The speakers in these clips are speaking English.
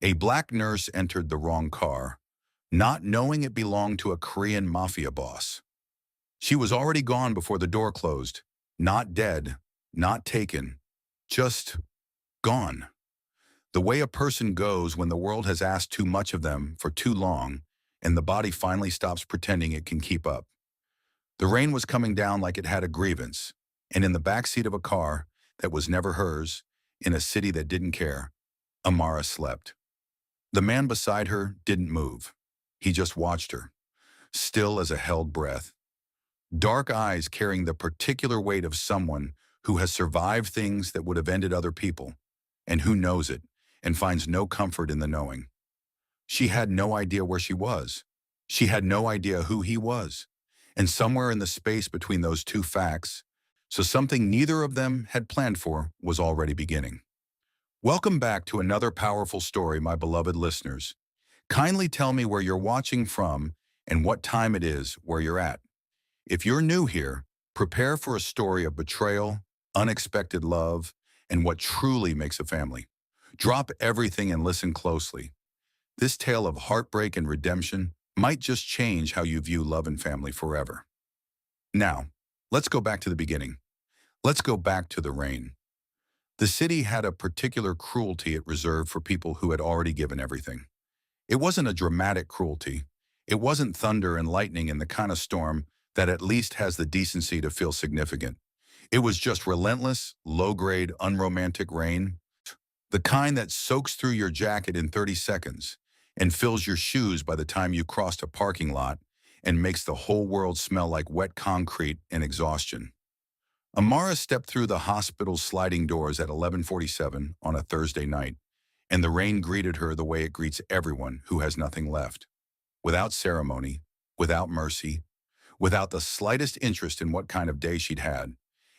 A black nurse entered the wrong car, not knowing it belonged to a Korean mafia boss. She was already gone before the door closed. Not dead, not taken, just gone. The way a person goes when the world has asked too much of them for too long and the body finally stops pretending it can keep up. The rain was coming down like it had a grievance, and in the backseat of a car that was never hers, in a city that didn't care, Amara slept. The man beside her didn't move. He just watched her, still as a held breath. Dark eyes carrying the particular weight of someone who has survived things that would have ended other people, and who knows it, and finds no comfort in the knowing. She had no idea where she was. She had no idea who he was. And somewhere in the space between those two facts, so something neither of them had planned for was already beginning. Welcome back to another powerful story, my beloved listeners. Kindly tell me where you're watching from and what time it is where you're at. If you're new here, prepare for a story of betrayal, unexpected love, and what truly makes a family. Drop everything and listen closely. This tale of heartbreak and redemption might just change how you view love and family forever. Now, let's go back to the beginning. Let's go back to the rain. The city had a particular cruelty it reserved for people who had already given everything. It wasn't a dramatic cruelty. It wasn't thunder and lightning in the kind of storm that at least has the decency to feel significant. It was just relentless, low-grade, unromantic rain, the kind that soaks through your jacket in 30 seconds and fills your shoes by the time you crossed a parking lot and makes the whole world smell like wet concrete and exhaustion. Amara stepped through the hospital's sliding doors at 11:47 on a Thursday night, and the rain greeted her the way it greets everyone who has nothing left. Without ceremony, without mercy, without the slightest interest in what kind of day she'd had.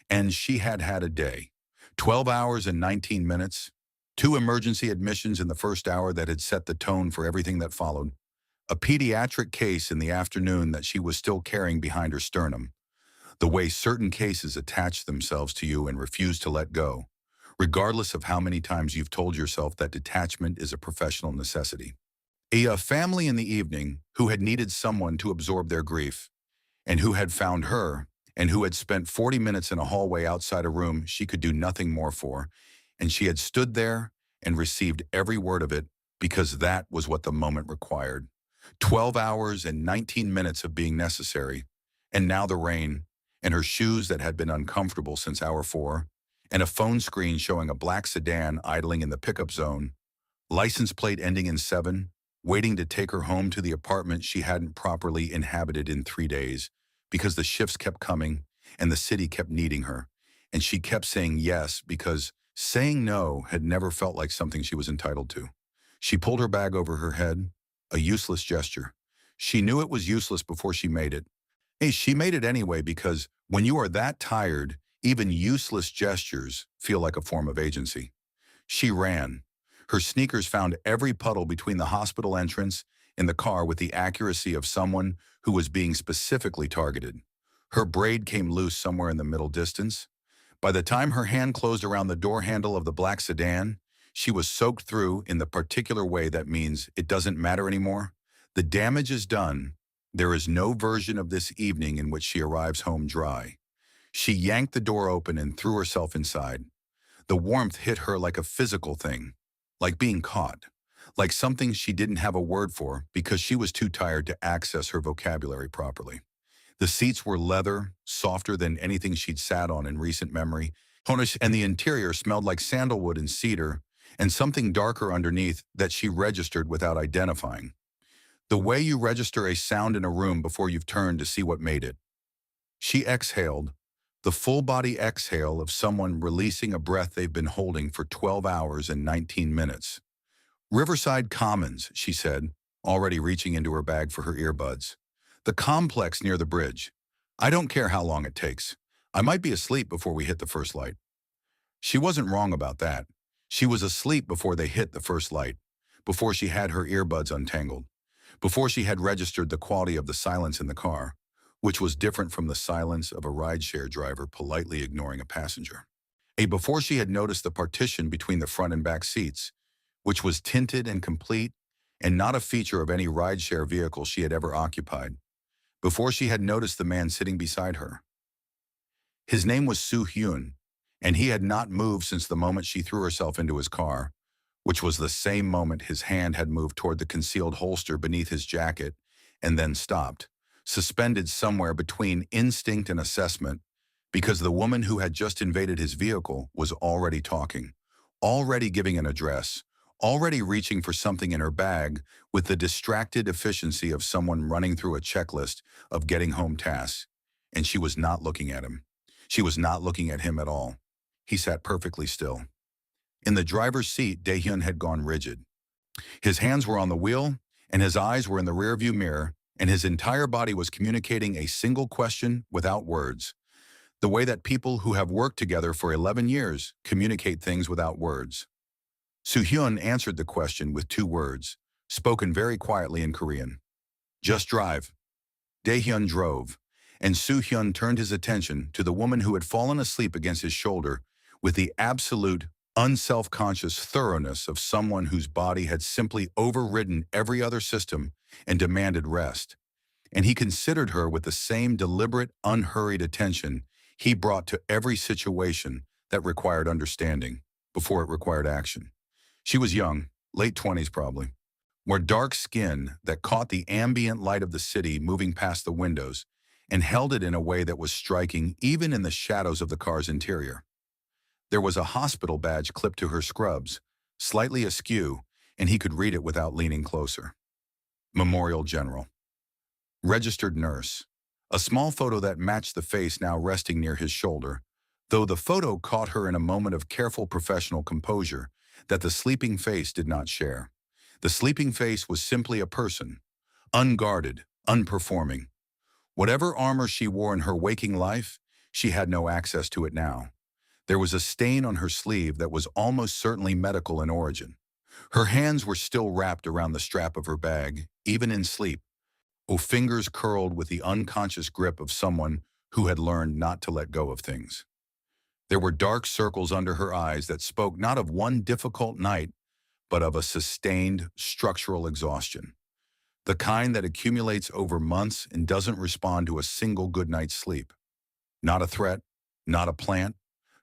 And she had had a day. 12 hours and 19 minutes, 2 emergency admissions in the first hour that had set the tone for everything that followed, a pediatric case in the afternoon that she was still carrying behind her sternum, the way certain cases attach themselves to you and refuse to let go, regardless of how many times you've told yourself that detachment is a professional necessity. A family in the evening who had needed someone to absorb their grief, and who had found her, and who had spent 40 minutes in a hallway outside a room she could do nothing more for, and she had stood there and received every word of it because that was what the moment required. 12 hours and 19 minutes of being necessary, and now the rain, and her shoes that had been uncomfortable since hour 4, and a phone screen showing a black sedan idling in the pickup zone, license plate ending in 7, waiting to take her home to the apartment she hadn't properly inhabited in 3 days because the shifts kept coming and the city kept needing her, and she kept saying yes because saying no had never felt like something she was entitled to. She pulled her bag over her head, a useless gesture. She knew it was useless before she made it. Hey, she made it anyway because when you are that tired, even useless gestures feel like a form of agency. She ran. Her sneakers found every puddle between the hospital entrance and the car with the accuracy of someone who was being specifically targeted. Her braid came loose somewhere in the middle distance. By the time her hand closed around the door handle of the black sedan, she was soaked through in the particular way that means it doesn't matter anymore. The damage is done. There is no version of this evening in which she arrives home dry. She yanked the door open and threw herself inside. The warmth hit her like a physical thing, like being caught, like something she didn't have a word for because she was too tired to access her vocabulary properly. The seats were leather, softer than anything she'd sat on in recent memory, and the interior smelled like sandalwood and cedar, and something darker underneath that she registered without identifying. The way you register a sound in a room before you've turned to see what made it. She exhaled, the full-body exhale of someone releasing a breath they've been holding for 12 hours and 19 minutes. Riverside Commons, she said, already reaching into her bag for her earbuds. The complex near the bridge. I don't care how long it takes. I might be asleep before we hit the first light. She wasn't wrong about that. She was asleep before they hit the first light, before she had her earbuds untangled, before she had registered the quality of the silence in the car, which was different from the silence of a rideshare driver politely ignoring a passenger. Before she had noticed the partition between the front and back seats, which was tinted and complete and not a feature of any rideshare vehicle she had ever occupied, before she had noticed the man sitting beside her. His name was Soo-hyun, and he had not moved since the moment she threw herself into his car, which was the same moment his hand had moved toward the concealed holster beneath his jacket and then stopped, suspended somewhere between instinct and assessment, because the woman who had just invaded his vehicle was already talking, already giving an address, already reaching for something in her bag with the distracted efficiency of someone running through a checklist of getting home tasks. And she was not looking at him. She was not looking at him at all. He sat perfectly still. In the driver's seat, Dae-hyun had gone rigid. His hands were on the wheel, and his eyes were in the rearview mirror, and his entire body was communicating a single question without words. The way that people who have worked together for 11 years communicate things without words. Soo-hyun answered the question with 2 words, spoken very quietly in Korean. Just drive. Dae-hyun drove, and Soo-hyun turned his attention to the woman who had fallen asleep against his shoulder with the absolute, unself-conscious thoroughness of someone whose body had simply overridden every other system and demanded rest. And he considered her with the same deliberate, unhurried attention he brought to every situation that required understanding before it required action. She was young, late 20s probably, wore dark skin that caught the ambient light of the city moving past the windows and held it in a way that was striking even in the shadows of the car's interior. There was a hospital badge clipped to her scrubs, slightly askew, and he could read it without leaning closer. Memorial General. Registered nurse. A small photo that matched the face now resting near his shoulder, though the photo caught her in a moment of careful professional composure that the sleeping face did not share. The sleeping face was simply a person, unguarded, unperforming. Whatever armor she wore in her waking life, she had no access to it now. There was a stain on her sleeve that was almost certainly medical in origin. Her hands were still wrapped around the strap of her bag, even in sleep, fingers curled with the unconscious grip of someone who had learned not to let go of things. There were dark circles under her eyes that spoke not of one difficult night, but of a sustained structural exhaustion. The kind that accumulates over months and doesn't respond to a single good night's sleep. Not a threat, not a plant,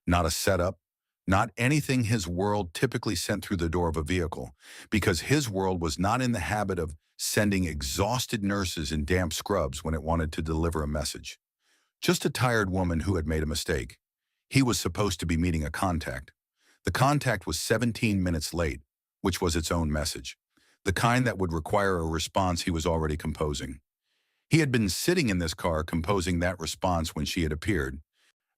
not a setup, not anything his world typically sent through the door of a vehicle, because his world was not in the habit of sending exhausted nurses in damp scrubs when it wanted to deliver a message. Just a tired woman who had made a mistake. He was supposed to be meeting a contact. The contact was 17 minutes late, which was its own message, the kind that would require a response he was already composing. He had been sitting in this car composing that response when she had appeared,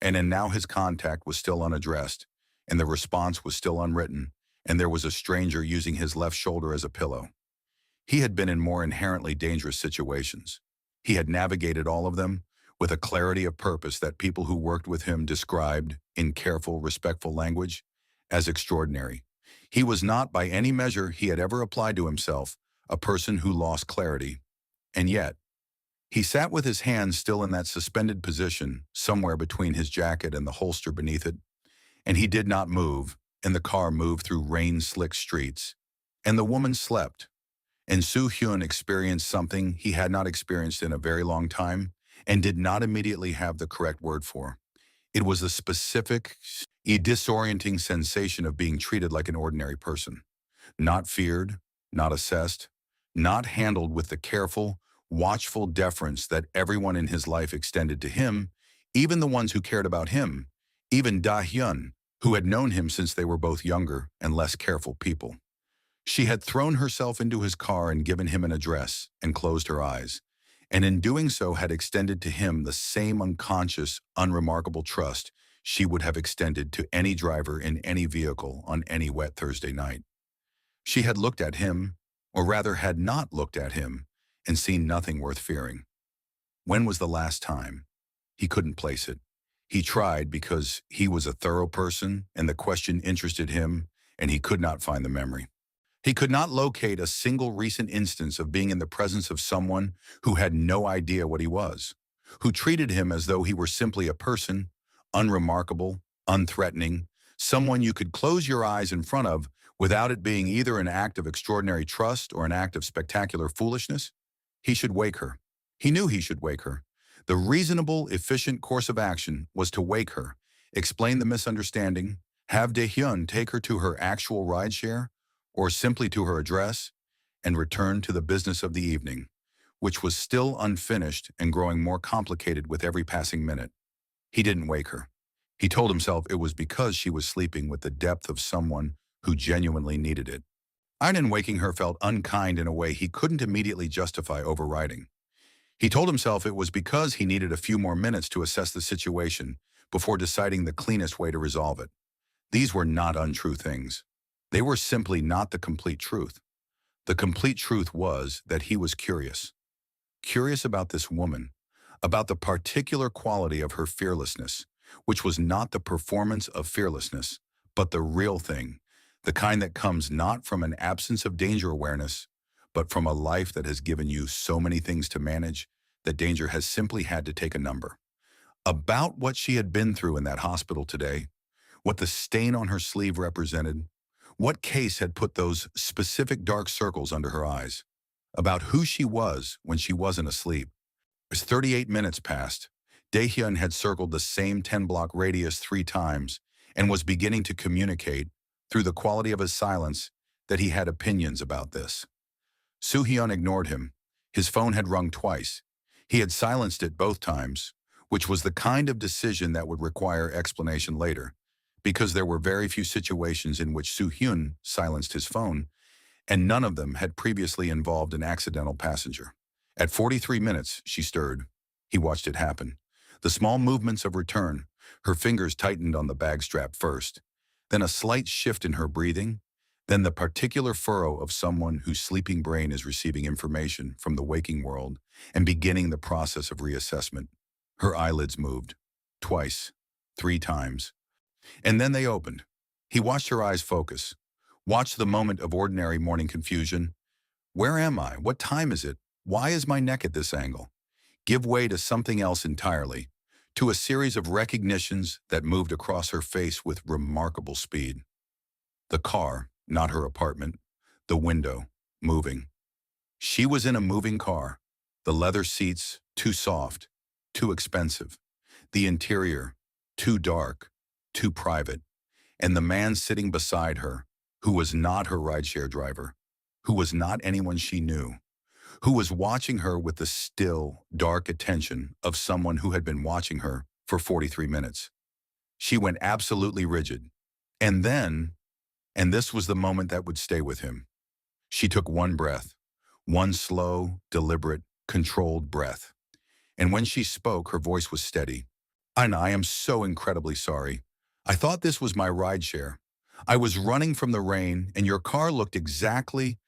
and now his contact was still unaddressed, and the response was still unwritten, and there was a stranger using his left shoulder as a pillow. He had been in more inherently dangerous situations. He had navigated all of them with a clarity of purpose that people who worked with him described, in careful, respectful language, as extraordinary. He was not, by any measure he had ever applied to himself, a person who lost clarity. And yet, he sat with his hands still in that suspended position, somewhere between his jacket and the holster beneath it, and he did not move, and the car moved through rain-slick streets. And the woman slept, and Soo-hyun experienced something he had not experienced in a very long time, and did not immediately have the correct word for. It was the specific, disorienting sensation of being treated like an ordinary person. Not feared, not assessed, not handled with the careful, watchful deference that everyone in his life extended to him, even the ones who cared about him, even Da-hyun, who had known him since they were both younger and less careful people. She had thrown herself into his car and given him an address and closed her eyes, and in doing so had extended to him the same unconscious, unremarkable trust she would have extended to any driver in any vehicle on any wet Thursday night. She had looked at him, or rather had not looked at him, and seen nothing worth fearing. When was the last time? He couldn't place it. He tried because he was a thorough person and the question interested him, and he could not find the memory. He could not locate a single recent instance of being in the presence of someone who had no idea what he was, who treated him as though he were simply a person, unremarkable, unthreatening, someone you could close your eyes in front of Without it being either an act of extraordinary trust or an act of spectacular foolishness, he should wake her. He knew he should wake her. The reasonable, efficient course of action was to wake her, explain the misunderstanding, have Dae-hyun take her to her actual rideshare, or simply to her address, and return to the business of the evening, which was still unfinished and growing more complicated with every passing minute. He didn't wake her. He told himself it was because she was sleeping with the depth of someone who genuinely needed it. Iron waking her felt unkind in a way he couldn't immediately justify overriding. He told himself it was because he needed a few more minutes to assess the situation before deciding the cleanest way to resolve it. These were not untrue things. They were simply not the complete truth. The complete truth was that he was curious. Curious about this woman, about the particular quality of her fearlessness, which was not the performance of fearlessness, but the real thing, the kind that comes not from an absence of danger awareness, but from a life that has given you so many things to manage that danger has simply had to take a number. About what she had been through in that hospital today, what the stain on her sleeve represented, what case had put those specific dark circles under her eyes, about who she was when she wasn't asleep. As 38 minutes passed, Dae-hyun had circled the same 10-block radius 3 times and was beginning to communicate, through the quality of his silence, that he had opinions about this. Soo-hyun ignored him. His phone had rung twice. He had silenced it both times, which was the kind of decision that would require explanation later, because there were very few situations in which Soo-hyun silenced his phone, and none of them had previously involved an accidental passenger. At 43 minutes, she stirred. He watched it happen. The small movements of return, her fingers tightened on the bag strap first, then a slight shift in her breathing, then the particular furrow of someone whose sleeping brain is receiving information from the waking world and beginning the process of reassessment. Her eyelids moved. Twice. 3 times. And then they opened. He watched her eyes focus. Watched the moment of ordinary morning confusion. Where am I? What time is it? Why is my neck at this angle? Give way to something else entirely, to a series of recognitions that moved across her face with remarkable speed. The car, not her apartment, the window, moving. She was in a moving car. The leather seats, too soft, too expensive. The interior, too dark, too private. And the man sitting beside her, who was not her rideshare driver, who was not anyone she knew, who was watching her with the still, dark attention of someone who had been watching her for 43 minutes. She went absolutely rigid. And then, and this was the moment that would stay with him, she took one breath, one slow, deliberate, controlled breath. And when she spoke, her voice was steady. I am so incredibly sorry. I thought this was my rideshare. I was running from the rain, and your car looked exactly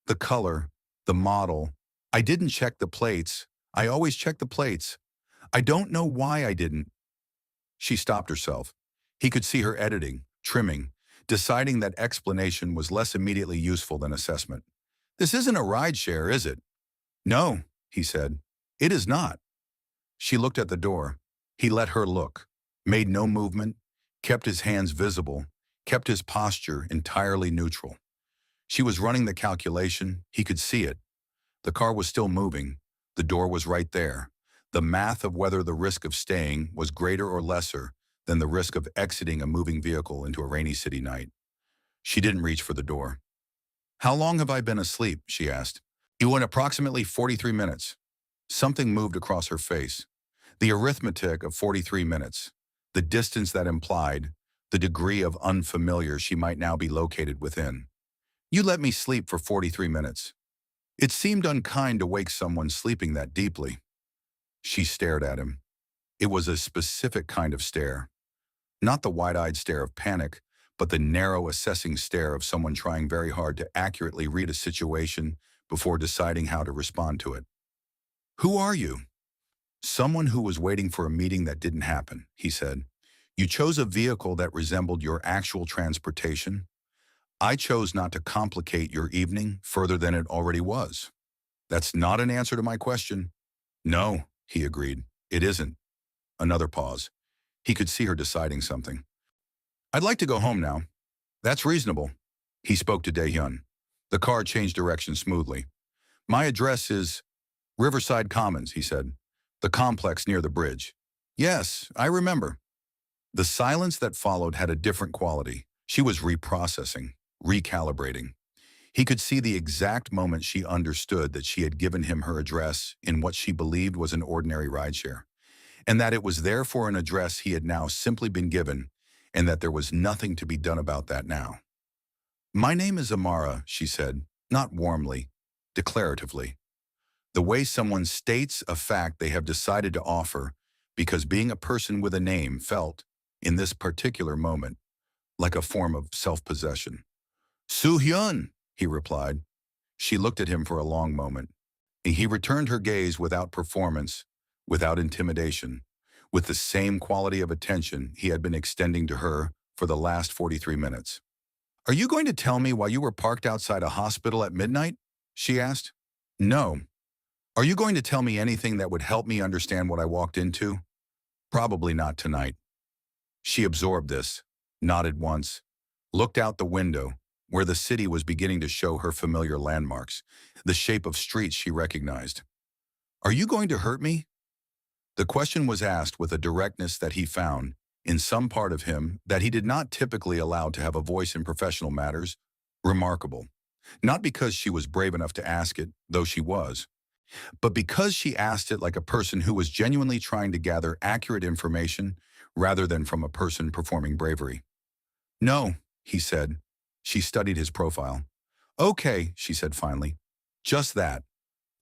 the color, the model. I didn't check the plates. I always check the plates. I don't know why I didn't. She stopped herself. He could see her editing, trimming, deciding that explanation was less immediately useful than assessment. This isn't a rideshare, is it? No, he said. It is not. She looked at the door. He let her look, made no movement, kept his hands visible, kept his posture entirely neutral. She was running the calculation. He could see it. The car was still moving. The door was right there. The math of whether the risk of staying was greater or lesser than the risk of exiting a moving vehicle into a rainy city night. She didn't reach for the door. How long have I been asleep? She asked. It went approximately 43 minutes. Something moved across her face. The arithmetic of 43 minutes. The distance that implied, the degree of unfamiliar she might now be located within. You let me sleep for 43 minutes. It seemed unkind to wake someone sleeping that deeply. She stared at him. It was a specific kind of stare. Not the wide-eyed stare of panic, but the narrow, assessing stare of someone trying very hard to accurately read a situation before deciding how to respond to it. Who are you? Someone who was waiting for a meeting that didn't happen, he said. You chose a vehicle that resembled your actual transportation. I chose not to complicate your evening further than it already was. That's not an answer to my question. No, he agreed. It isn't. Another pause. He could see her deciding something. I'd like to go home now. That's reasonable. He spoke to Daehyun. The car changed direction smoothly. My address is Riverside Commons, he said. The complex near the bridge. Yes, I remember. The silence that followed had a different quality. She was reprocessing, recalibrating. He could see the exact moment she understood that she had given him her address in what she believed was an ordinary rideshare, and that it was therefore an address he had now simply been given, and that there was nothing to be done about that now. My name is Amara, she said, not warmly, declaratively. The way someone states a fact they have decided to offer because being a person with a name felt, in this particular moment, like a form of self-possession. Soo-hyun, he replied. She looked at him for a long moment. He returned her gaze without performance, without intimidation, with the same quality of attention he had been extending to her for the last 43 minutes. Are you going to tell me why you were parked outside a hospital at midnight? She asked. No. Are you going to tell me anything that would help me understand what I walked into? Probably not tonight. She absorbed this, nodded once, looked out the window, where the city was beginning to show her familiar landmarks, the shape of streets she recognized. Are you going to hurt me? The question was asked with a directness that he found, in some part of him that he did not typically allow to have a voice in professional matters, remarkable. Not because she was brave enough to ask it, though she was, but because she asked it like a person who was genuinely trying to gather accurate information rather than from a person performing bravery. No, he said. She studied his profile. Okay, she said finally. Just that.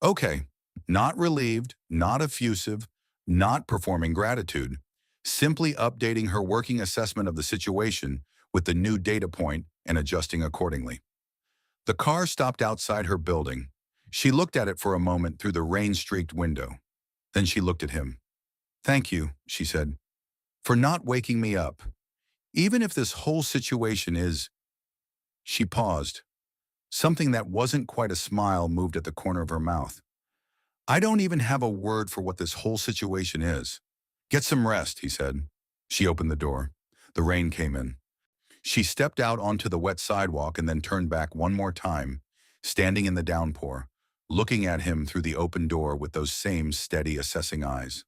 Okay. Not relieved, not effusive, not performing gratitude. Simply updating her working assessment of the situation with the new data point and adjusting accordingly. The car stopped outside her building. She looked at it for a moment through the rain-streaked window. Then she looked at him. Thank you, she said, for not waking me up. Even if this whole situation is... She paused. Something that wasn't quite a smile moved at the corner of her mouth. I don't even have a word for what this whole situation is. Get some rest, he said. She opened the door. The rain came in. She stepped out onto the wet sidewalk and then turned back one more time, standing in the downpour, looking at him through the open door with those same steady, assessing eyes.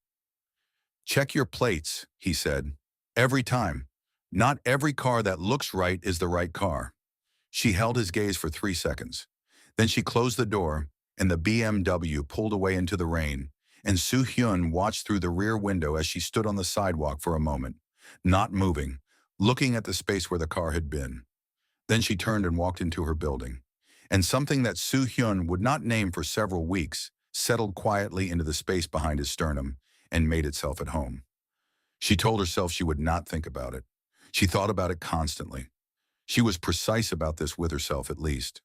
Check your plates, he said. Every time. Not every car that looks right is the right car. She held his gaze for 3 seconds. Then she closed the door, and the BMW pulled away into the rain, and Soo-hyun watched through the rear window as she stood on the sidewalk for a moment, not moving, looking at the space where the car had been. Then she turned and walked into her building, and something that Soo-hyun would not name for several weeks settled quietly into the space behind his sternum and made itself at home. She told herself she would not think about it. She thought about it constantly. She was precise about this with herself, at least.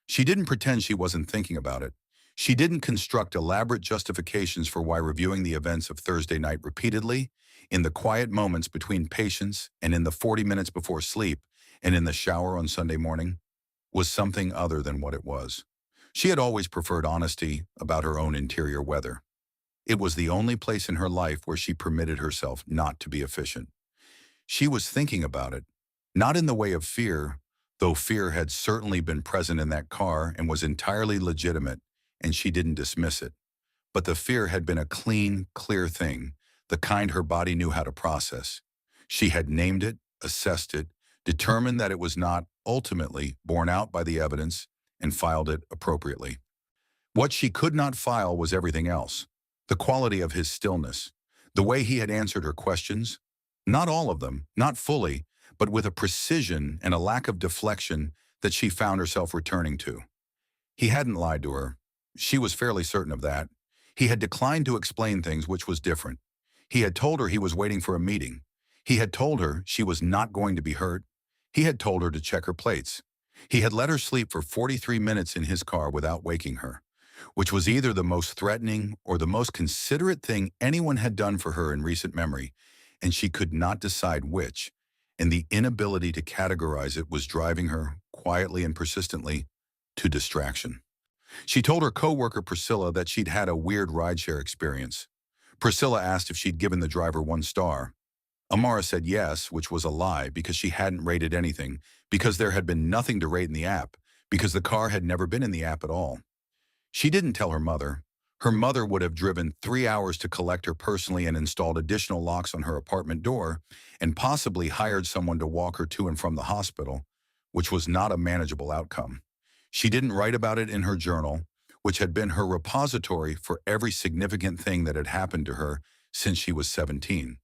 She didn't pretend she wasn't thinking about it. She didn't construct elaborate justifications for why reviewing the events of Thursday night repeatedly, in the quiet moments between patients and in the 40 minutes before sleep and in the shower on Sunday morning, was something other than what it was. She had always preferred honesty about her own interior weather. It was the only place in her life where she permitted herself not to be efficient. She was thinking about it, not in the way of fear, though fear had certainly been present in that car and was entirely legitimate, and she didn't dismiss it. But the fear had been a clean, clear thing, the kind her body knew how to process. She had named it, assessed it, determined that it was not, ultimately, borne out by the evidence, and filed it appropriately. What she could not file was everything else. The quality of his stillness, the way he had answered her questions, not all of them, not fully, but with a precision and a lack of deflection that she found herself returning to. He hadn't lied to her. She was fairly certain of that. He had declined to explain things, which was different. He had told her he was waiting for a meeting. He had told her she was not going to be hurt. He had told her to check her plates. He had let her sleep for 43 minutes in his car without waking her, which was either the most threatening or the most considerate thing anyone had done for her in recent memory, and she could not decide which, and the inability to categorize it was driving her, quietly and persistently, to distraction. She told her coworker Priscilla that she'd had a weird rideshare experience. Priscilla asked if she'd given the driver 1 star. Amara said yes, which was a lie because she hadn't rated anything, because there had been nothing to rate in the app, because the car had never been in the app at all. She didn't tell her mother. Her mother would have driven 3 hours to collect her personally and installed additional locks on her apartment door and possibly hired someone to walk her to and from the hospital, which was not a manageable outcome. She didn't write about it in her journal, which had been her repository for every significant thing that had happened to her since she was 17.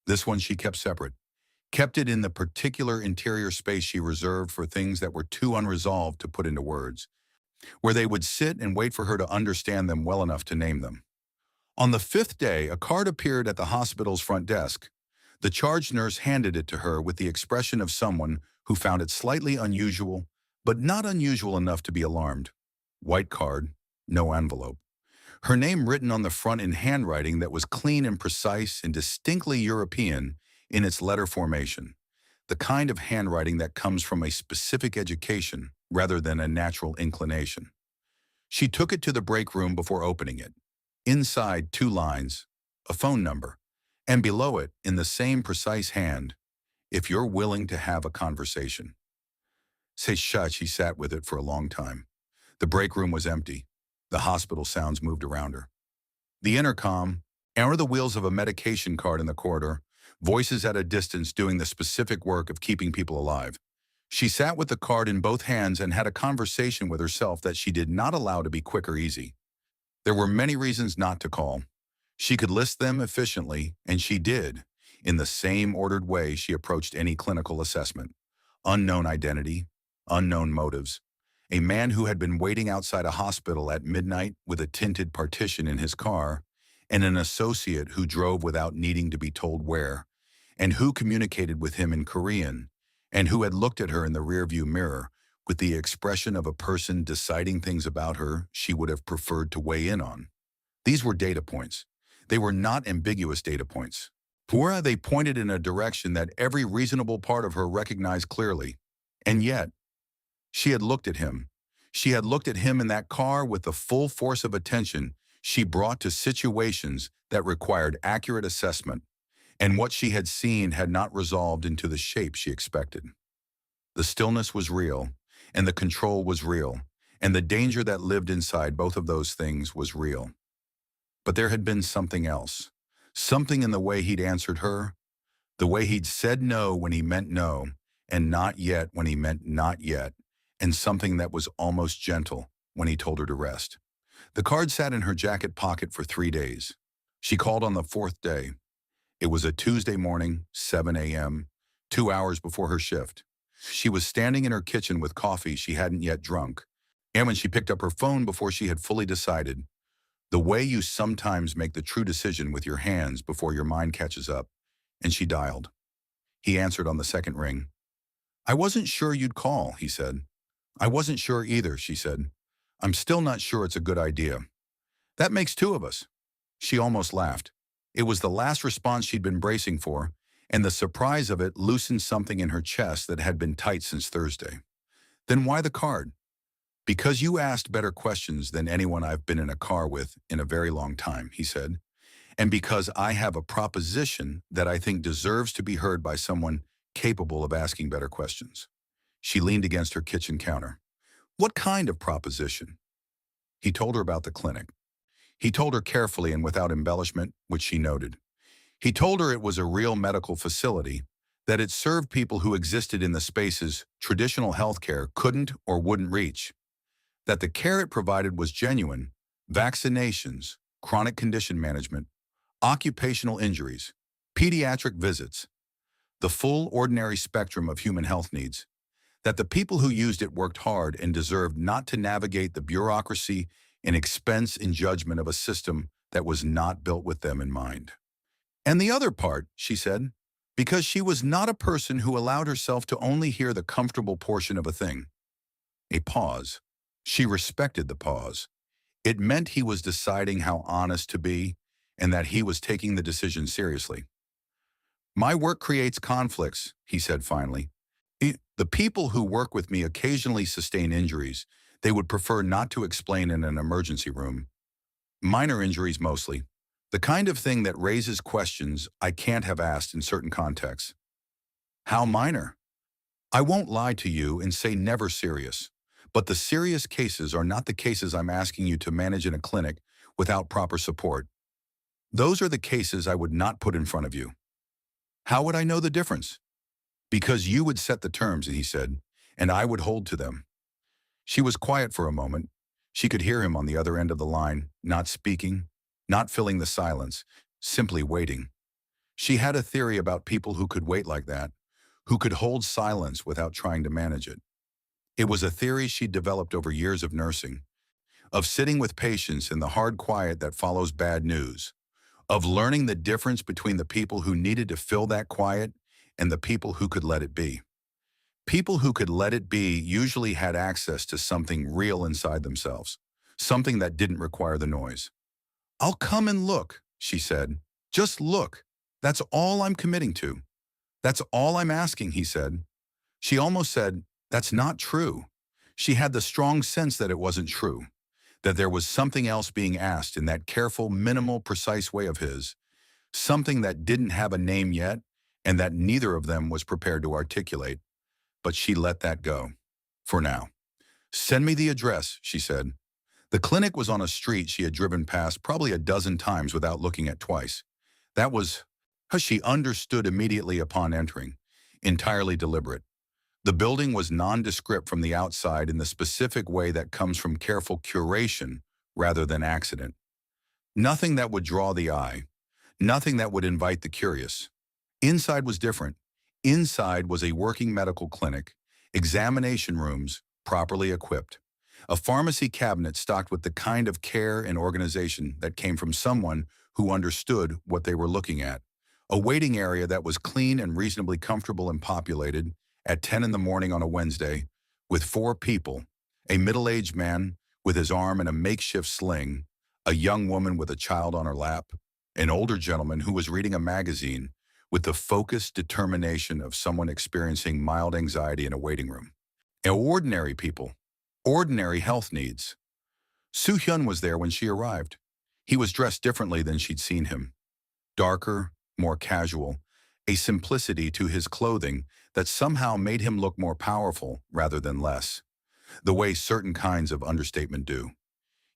This one she kept separate, kept it in the particular interior space she reserved for things that were too unresolved to put into words, where they would sit and wait for her to understand them well enough to name them. On the fifth day, a card appeared at the hospital's front desk. The charge nurse handed it to her with the expression of someone who found it slightly unusual, but not unusual enough to be alarmed. White card, no envelope. Her name written on the front in handwriting that was clean and precise and distinctly European in its letter formation, the kind of handwriting that comes from a specific education rather than a natural inclination. She took it to the break room before opening it. Inside, 2 lines, a phone number, and below it, in the same precise hand, if you're willing to have a conversation. Say shut, she sat with it for a long time. The break room was empty. The hospital sounds moved around her. The intercom, or the wheels of a medication cart in the corridor, voices at a distance doing the specific work of keeping people alive. She sat with the card in both hands and had a conversation with herself that she did not allow to be quick or easy. There were many reasons not to call. She could list them efficiently, and she did, in the same ordered way she approached any clinical assessment. Unknown identity, unknown motives. A man who had been waiting outside a hospital at midnight with a tinted partition in his car, and an associate who drove without needing to be told where, and who communicated with him in Korean, and who had looked at her in the rearview mirror with the expression of a person deciding things about her she would have preferred to weigh in on. These were data points. They were not ambiguous data points. For they pointed in a direction that every reasonable part of her recognized clearly. And yet, she had looked at him. She had looked at him in that car with the full force of attention she brought to situations that required accurate assessment, and what she had seen had not resolved into the shape she expected. The stillness was real, and the control was real, and the danger that lived inside both of those things was real. But there had been something else, something in the way he'd answered her, the way he'd said no when he meant no, and not yet when he meant not yet, and something that was almost gentle when he told her to rest. The card sat in her jacket pocket for 3 days. She called on the 4th day. It was a Tuesday morning, 7 a.m., 2 hours before her shift. She was standing in her kitchen with coffee she hadn't yet drunk, and when she picked up her phone before she had fully decided, the way you sometimes make the true decision with your hands before your mind catches up, and she dialed. He answered on the second ring. "I wasn't sure you'd call," he said. "I wasn't sure either," she said. "I'm still not sure it's a good idea." "That makes 2 of us." She almost laughed. It was the last response she'd been bracing for, and the surprise of it loosened something in her chest that had been tight since Thursday. "Then why the card?" "Because you asked better questions than anyone I've been in a car with in a very long time," he said. "And because I have a proposition that I think deserves to be heard by someone capable of asking better questions." She leaned against her kitchen counter. "What kind of proposition?" He told her about the clinic. He told her carefully and without embellishment, which she noted. He told her it was a real medical facility, that it served people who existed in the spaces traditional healthcare couldn't or wouldn't reach, that the care it provided was genuine: vaccinations, chronic condition management, occupational injuries, pediatric visits, the full ordinary spectrum of human health needs, that the people who used it worked hard and deserved not to navigate the bureaucracy and expense and judgment of a system that was not built with them in mind. And the other part, she said, because she was not a person who allowed herself to only hear the comfortable portion of a thing. A pause. She respected the pause. It meant he was deciding how honest to be, and that he was taking the decision seriously. "My work creates conflicts," he said finally. "The people who work with me occasionally sustain injuries they would prefer not to explain in an emergency room. Minor injuries mostly. The kind of thing that raises questions I can't have asked in certain contexts. How minor? I won't lie to you and say never serious. But the serious cases are not the cases I'm asking you to manage in a clinic without proper support. Those are the cases I would not put in front of you. How would I know the difference? Because you would set the terms, he said, and I would hold to them. She was quiet for a moment. She could hear him on the other end of the line, not speaking, not filling the silence, simply waiting. She had a theory about people who could wait like that, who could hold silence without trying to manage it. It was a theory she'd developed over years of nursing, of sitting with patients in the hard quiet that follows bad news, of learning the difference between the people who needed to fill that quiet and the people who could let it be. People who could let it be usually had access to something real inside themselves, something that didn't require the noise. I'll come and look, she said. Just look. That's all I'm committing to. That's all I'm asking, he said. She almost said, that's not true. She had the strong sense that it wasn't true, that there was something else being asked in that careful, minimal, precise way of his, something that didn't have a name yet and that neither of them was prepared to articulate. But she let that go. For now. Send me the address, she said. The clinic was on a street she had driven past probably a dozen times without looking at twice. That was how she understood immediately upon entering, entirely deliberate. The building was nondescript from the outside in the specific way that comes from careful curation rather than accident. Nothing that would draw the eye, nothing that would invite the curious. Inside was different. Inside was a working medical clinic, examination rooms properly equipped, a pharmacy cabinet stocked with the kind of care and organization that came from someone who understood what they were looking at, a waiting area that was clean and reasonably comfortable and populated at 10 in the morning on a Wednesday with 4 people, a middle-aged man with his arm in a makeshift sling, a young woman with a child on her lap, an older gentleman who was reading a magazine with the focused determination of someone experiencing mild anxiety in a waiting room. Ordinary people, ordinary health needs. Soo-hyun was there when she arrived. He was dressed differently than she'd seen him. Darker, more casual, a simplicity to his clothing that somehow made him look more powerful rather than less, the way certain kinds of understatement do.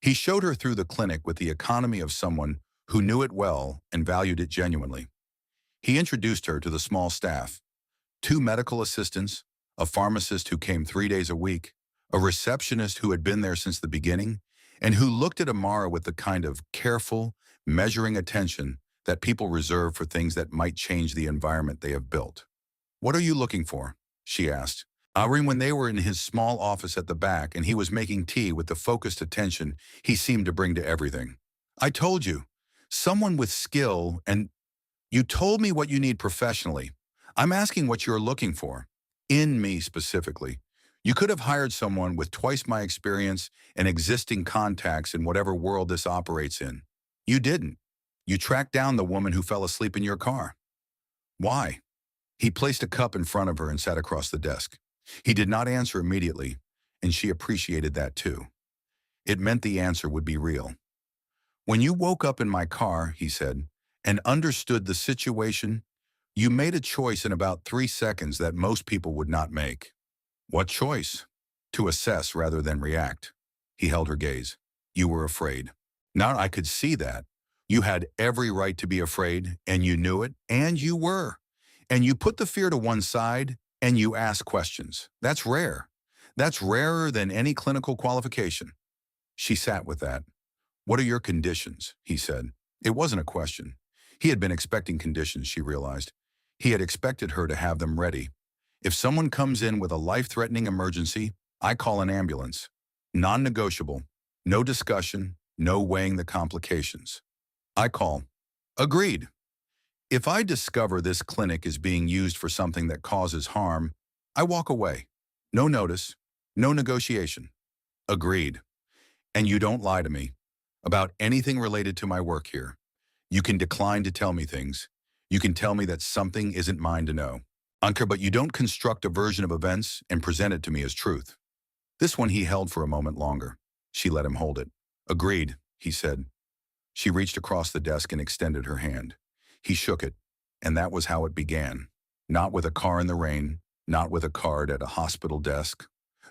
He showed her through the clinic with the economy of someone who knew it well and valued it genuinely. He introduced her to the small staff, 2 medical assistants, a pharmacist who came 3 days a week, a receptionist who had been there since the beginning, and who looked at Amara with the kind of careful, measuring attention that people reserve for things that might change the environment they have built. What are you looking for? She asked. When they were in his small office at the back and he was making tea with the focused attention he seemed to bring to everything. I told you, someone with skill and you told me what you need professionally. I'm asking what you're looking for. In me specifically. You could have hired someone with twice my experience and existing contacts in whatever world this operates in. You didn't. You tracked down the woman who fell asleep in your car. Why? He placed a cup in front of her and sat across the desk. He did not answer immediately, and she appreciated that too. It meant the answer would be real. When you woke up in my car, he said, and understood the situation, you made a choice in about 3 seconds that most people would not make. What choice? To assess rather than react. He held her gaze. You were afraid. Now I could see that. You had every right to be afraid, and you knew it, and you were. And you put the fear to one side, and you asked questions. That's rare. That's rarer than any clinical qualification. She sat with that. What are your conditions? He said. It wasn't a question. He had been expecting conditions, she realized. He had expected her to have them ready. If someone comes in with a life-threatening emergency, I call an ambulance. Non-negotiable. No discussion. No weighing the complications. I call. Agreed. If I discover this clinic is being used for something that causes harm, I walk away. No notice. No negotiation. Agreed. And you don't lie to me about anything related to my work here. You can decline to tell me things. You can tell me that something isn't mine to know. Ankur, but you don't construct a version of events and present it to me as truth. This one he held for a moment longer. She let him hold it. Agreed, he said. She reached across the desk and extended her hand. He shook it, and that was how it began. Not with a car in the rain, not with a card at a hospital desk,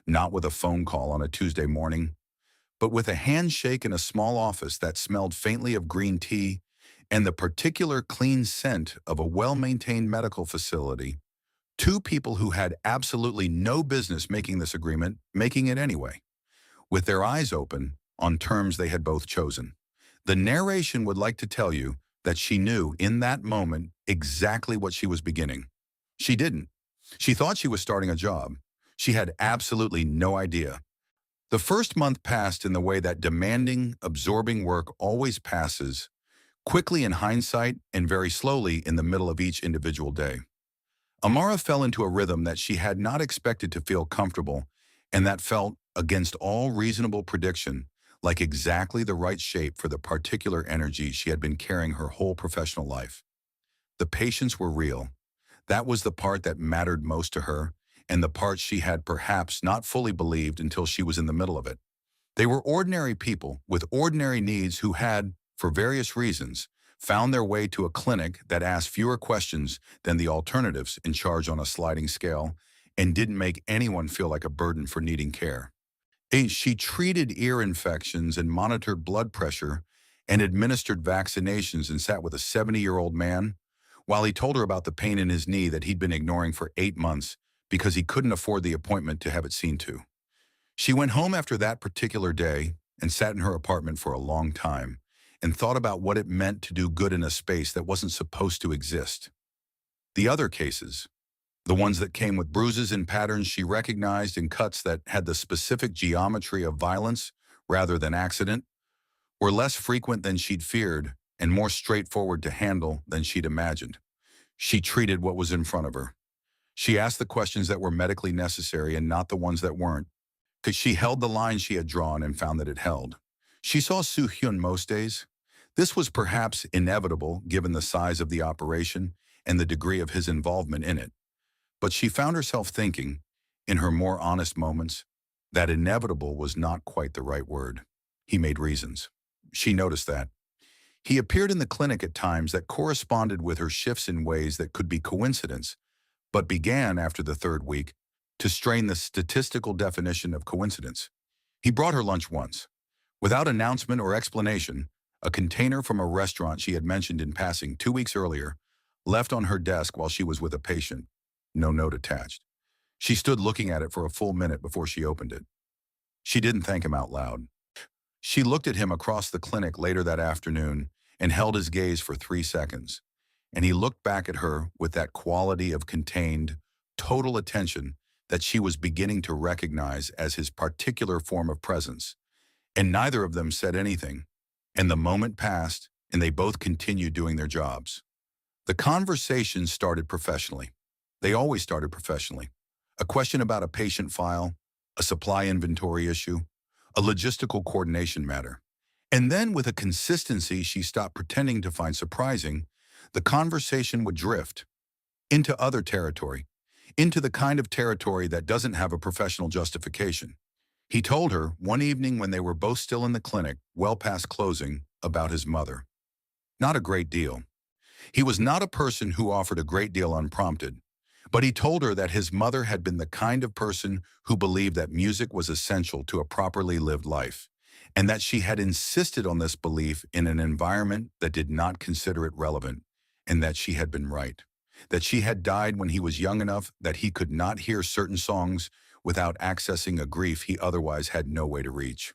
not with a phone call on a Tuesday morning, but with a handshake in a small office that smelled faintly of green tea and the particular clean scent of a well-maintained medical facility. Two people who had absolutely no business making this agreement, making it anyway, with their eyes open on terms they had both chosen. The narration would like to tell you that she knew in that moment exactly what she was beginning. She didn't. She thought she was starting a job. She had absolutely no idea. The first month passed in the way that demanding, absorbing work always passes, quickly in hindsight and very slowly in the middle of each individual day. Amara fell into a rhythm that she had not expected to feel comfortable and that felt, against all reasonable prediction, like exactly the right shape for the particular energy she had been carrying her whole professional life. The patients were real. That was the part that mattered most to her, and the part she had perhaps not fully believed until she was in the middle of it. They were ordinary people with ordinary needs who had, for various reasons, found their way to a clinic that asked fewer questions than the alternatives in charge on a sliding scale and didn't make anyone feel like a burden for needing care. She treated ear infections and monitored blood pressure and administered vaccinations and sat with a 70-year-old man while he told her about the pain in his knee that he'd been ignoring for 8 months because he couldn't afford the appointment to have it seen to. She went home after that particular day and sat in her apartment for a long time and thought about what it meant to do good in a space that wasn't supposed to exist. The other cases, the ones that came with bruises and patterns she recognized and cuts that had the specific geometry of violence rather than accident, were less frequent than she'd feared and more straightforward to handle than she'd imagined. She treated what was in front of her. She asked the questions that were medically necessary and not the ones that weren't, because she held the line she had drawn and found that it held. She saw Soo-hyun most days. This was perhaps inevitable given the size of the operation and the degree of his involvement in it. But she found herself thinking, in her more honest moments, that inevitable was not quite the right word. He made reasons. She noticed that. He appeared in the clinic at times that corresponded with her shifts in ways that could be coincidence, but began, after the third week, to strain the statistical definition of coincidence. He brought her lunch once. Without announcement or explanation, a container from a restaurant she had mentioned in passing 2 weeks earlier left on her desk while she was with a patient. No note attached. She stood looking at it for a full minute before she opened it. She didn't thank him out loud. She looked at him across the clinic later that afternoon and held his gaze for 3 seconds. And he looked back at her with that quality of contained, total attention that she was beginning to recognize as his particular form of presence. And neither of them said anything. And the moment passed, and they both continued doing their jobs. The conversation started professionally. They always started professionally. A question about a patient file, a supply inventory issue, a logistical coordination matter. And then, with a consistency she stopped pretending to find surprising, the conversation would drift into other territory, into the kind of territory that doesn't have a professional justification. He told her one evening when they were both still in the clinic, well past closing, about his mother. Not a great deal. He was not a person who offered a great deal unprompted, but he told her that his mother had been the kind of person who believed that music was essential to a properly lived life, and that she had insisted on this belief in an environment that did not consider it relevant, and that she had been right. That she had died when he was young enough that he could not hear certain songs without accessing a grief he otherwise had no way to reach.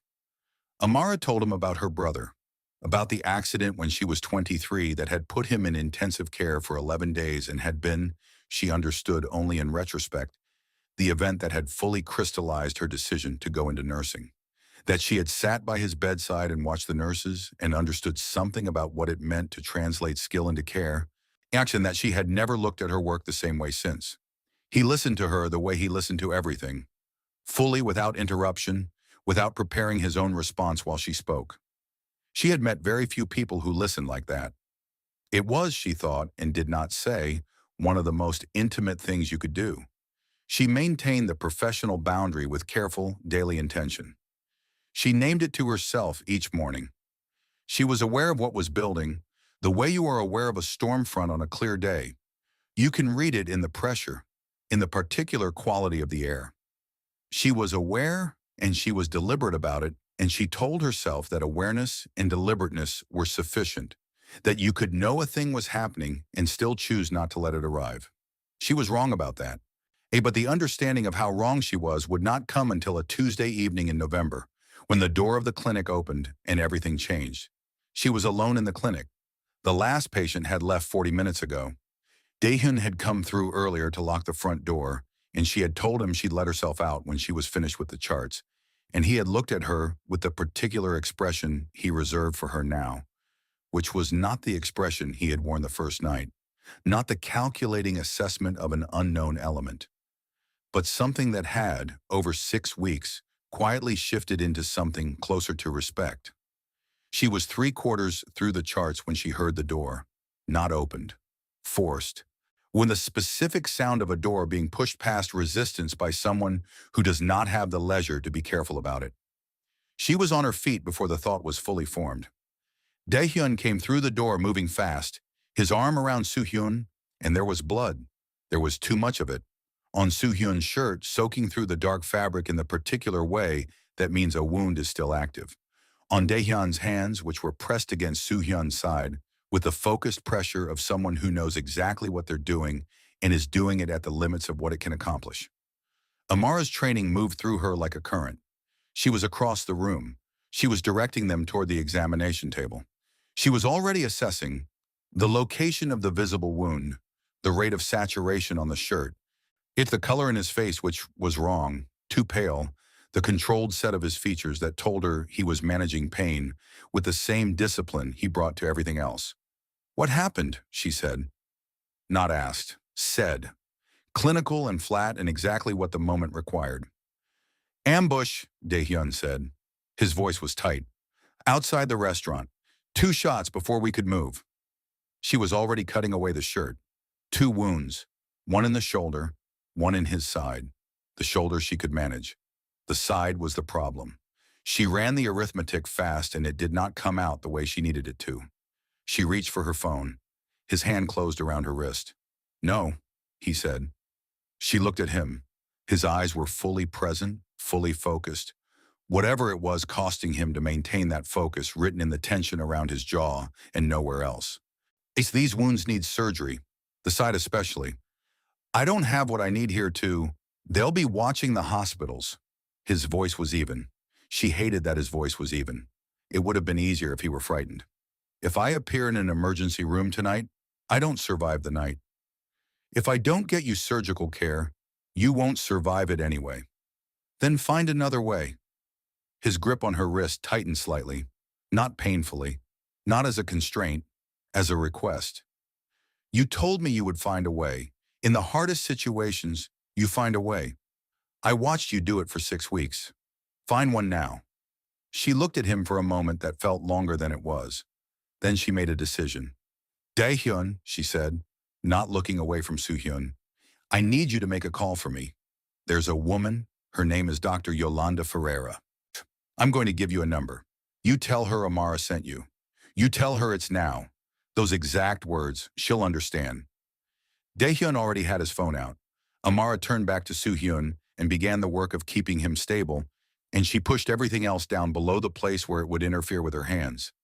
Amara told him about her brother, about the accident when she was 23 that had put him in intensive care for 11 days and had been, she understood only in retrospect, the event that had fully crystallized her decision to go into nursing. That she had sat by his bedside and watched the nurses and understood something about what it meant to translate skill into care, action that she had never looked at her work the same way since. He listened to her the way he listened to everything, fully without interruption, without preparing his own response while she spoke. She had met very few people who listened like that. It was, she thought, and did not say, one of the most intimate things you could do. She maintained the professional boundary with careful, daily intention. She named it to herself each morning. She was aware of what was building, the way you are aware of a storm front on a clear day. You can read it in the pressure, in the particular quality of the air. She was aware and she was deliberate about it, and she told herself that awareness and deliberateness were sufficient, that you could know a thing was happening and still choose not to let it arrive. She was wrong about that. But the understanding of how wrong she was would not come until a Tuesday evening in November, when the door of the clinic opened and everything changed. She was alone in the clinic. The last patient had left 40 minutes ago. Daehyun had come through earlier to lock the front door, and she had told him she'd let herself out when she was finished with the charts, and he had looked at her with the particular expression he reserved for her now, which was not the expression he had worn the first night, not the calculating assessment of an unknown element, but something that had, over 6 weeks, quietly shifted into something closer to respect. She was 3/4 through the charts when she heard the door, not opened, forced, when the specific sound of a door being pushed past resistance by someone who does not have the leisure to be careful about it. She was on her feet before the thought was fully formed. Daehyun came through the door moving fast, his arm around Soo-hyun, and there was blood. There was too much of it. On Soo-hyun's shirt, soaking through the dark fabric in the particular way that means a wound is still active. On Daehyun's hands, which were pressed against Soo-hyun's side, with the focused pressure of someone who knows exactly what they're doing and is doing it at the limits of what it can accomplish. Amara's training moved through her like a current. She was across the room. She was directing them toward the examination table. She was already assessing the location of the visible wound, the rate of saturation on the shirt. It's the color in his face which was wrong, too pale, the controlled set of his features that told her he was managing pain with the same discipline he brought to everything else. "What happened?" she said. Not asked, said. Clinical and flat and exactly what the moment required. "Ambush," Daehyun said. His voice was tight. "Outside the restaurant. 2 shots before we could move." She was already cutting away the shirt. 2 wounds, one in the shoulder, one in his side. The shoulder she could manage. The side was the problem. She ran the arithmetic fast and it did not come out the way she needed it to. She reached for her phone. His hand closed around her wrist. "No," he said. She looked at him. His eyes were fully present, fully focused. Whatever it was costing him to maintain that focus written in the tension around his jaw and nowhere else. "These wounds need surgery, the side especially. I don't have what I need here to. They'll be watching the hospitals." His voice was even. She hated that his voice was even. It would have been easier if he were frightened. "If I appear in an emergency room tonight, I don't survive the night. If I don't get you surgical care, you won't survive it anyway. Then find another way." His grip on her wrist tightened slightly, not painfully, not as a constraint, as a request. "You told me you would find a way. In the hardest situations, you find a way. I watched you do it for 6 weeks. Find one now." She looked at him for a moment that felt longer than it was. Then she made a decision. "Daehyun," she said, not looking away from Soo-hyun, "I need you to make a call for me. There's a woman, her name is Dr. Yolanda Ferreira. I'm going to give you a number. You tell her Amara sent you. You tell her it's now. Those exact words, she'll understand." Daehyun already had his phone out. Amara turned back to Soo-hyun and began the work of keeping him stable, and she pushed everything else down below the place where it would interfere with her hands.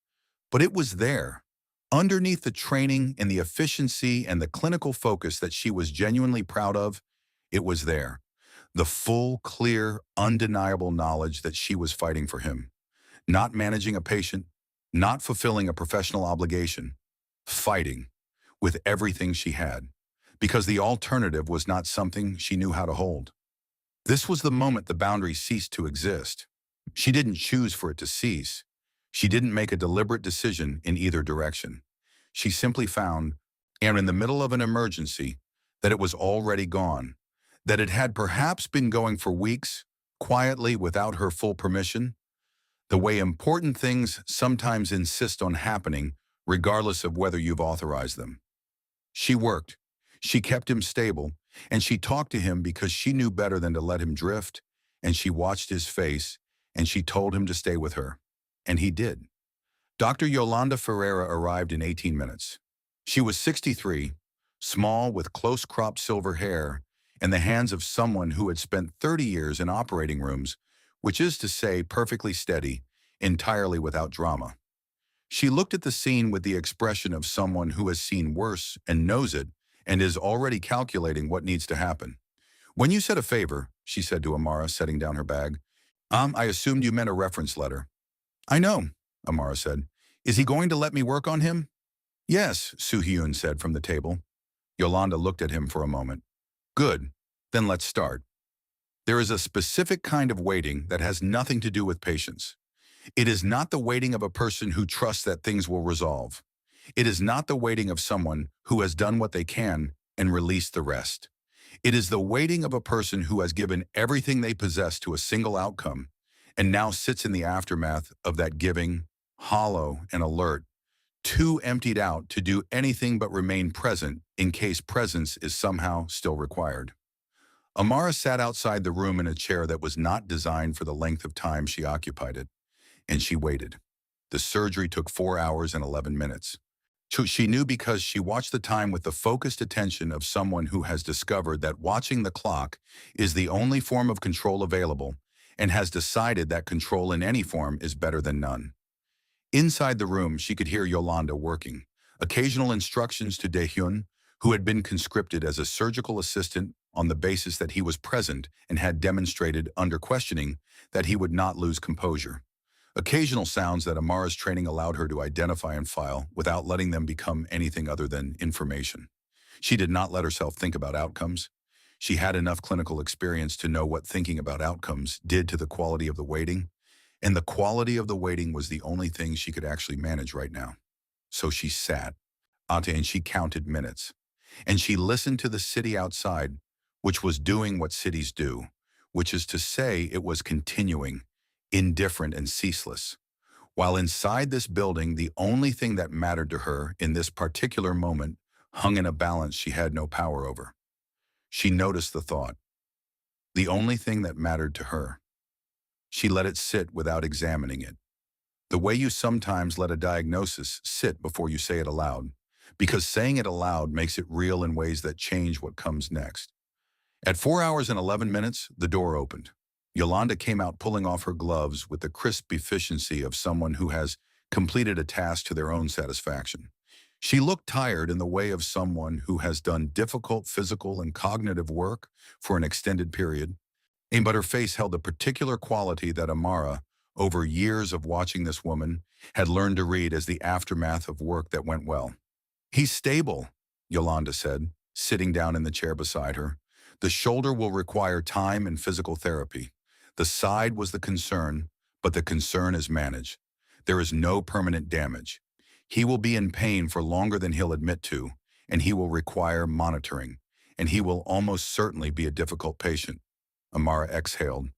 But it was there, underneath the training and the efficiency and the clinical focus that she was genuinely proud of. It was there. The full, clear, undeniable knowledge that she was fighting for him. Not managing a patient, not fulfilling a professional obligation. Fighting, with everything she had. Because the alternative was not something she knew how to hold. This was the moment the boundary ceased to exist. She didn't choose for it to cease. She didn't make a deliberate decision in either direction. She simply found, and in the middle of an emergency, that it was already gone, that it had perhaps been going for weeks, quietly without her full permission, the way important things sometimes insist on happening, regardless of whether you've authorized them. She worked. She kept him stable, and she talked to him because she knew better than to let him drift, and she watched his face, and she told him to stay with her. And he did. Dr. Yolanda Ferreira arrived in 18 minutes. She was 63, small with close-cropped silver hair, and the hands of someone who had spent 30 years in operating rooms, which is to say perfectly steady, entirely without drama. She looked at the scene with the expression of someone who has seen worse and knows it and is already calculating what needs to happen. "When you said a favor," she said to Amara, setting down her bag, I assumed you meant a reference letter." "I know," Amara said. "Is he going to let me work on him?" "Yes," Soo-hyun said from the table. Yolanda looked at him for a moment. "Good. Then let's start. There is a specific kind of waiting that has nothing to do with patience. It is not the waiting of a person who trusts that things will resolve. It is not the waiting of someone who has done what they can and released the rest. It is the waiting of a person who has given everything they possess to a single outcome and now sits in the aftermath of that giving, hollow and alert, too emptied out to do anything but remain present in case presence is somehow still required." Amara sat outside the room in a chair that was not designed for the length of time she occupied it, and she waited. The surgery took 4 hours and 11 minutes. She knew because she watched the time with the focused attention of someone who has discovered that watching the clock is the only form of control available and has decided that control in any form is better than none. Inside the room, she could hear Yolanda working. Occasional instructions to Daehyun, who had been conscripted as a surgical assistant on the basis that he was present and had demonstrated under questioning that he would not lose composure. Occasional sounds that Amara's training allowed her to identify and file without letting them become anything other than information. She did not let herself think about outcomes. She had enough clinical experience to know what thinking about outcomes did to the quality of the waiting, and the quality of the waiting was the only thing she could actually manage right now. So she sat, and she counted minutes. And she listened to the city outside, which was doing what cities do, which is to say it was continuing, indifferent and ceaseless. While inside this building, the only thing that mattered to her in this particular moment hung in a balance she had no power over. She noticed the thought. The only thing that mattered to her. She let it sit without examining it. The way you sometimes let a diagnosis sit before you say it aloud, because saying it aloud makes it real in ways that change what comes next. At 4 hours and 11 minutes, the door opened. Yolanda came out pulling off her gloves with the crisp efficiency of someone who has completed a task to their own satisfaction. She looked tired in the way of someone who has done difficult physical and cognitive work for an extended period, but her face held a particular quality that Amara, over years of watching this woman, had learned to read as the aftermath of work that went well. "He's stable," Yolanda said, sitting down in the chair beside her. "The shoulder will require time and physical therapy. The side was the concern, but the concern is managed. There is no permanent damage. He will be in pain for longer than he'll admit to, and he will require monitoring, and he will almost certainly be a difficult patient." Amara exhaled.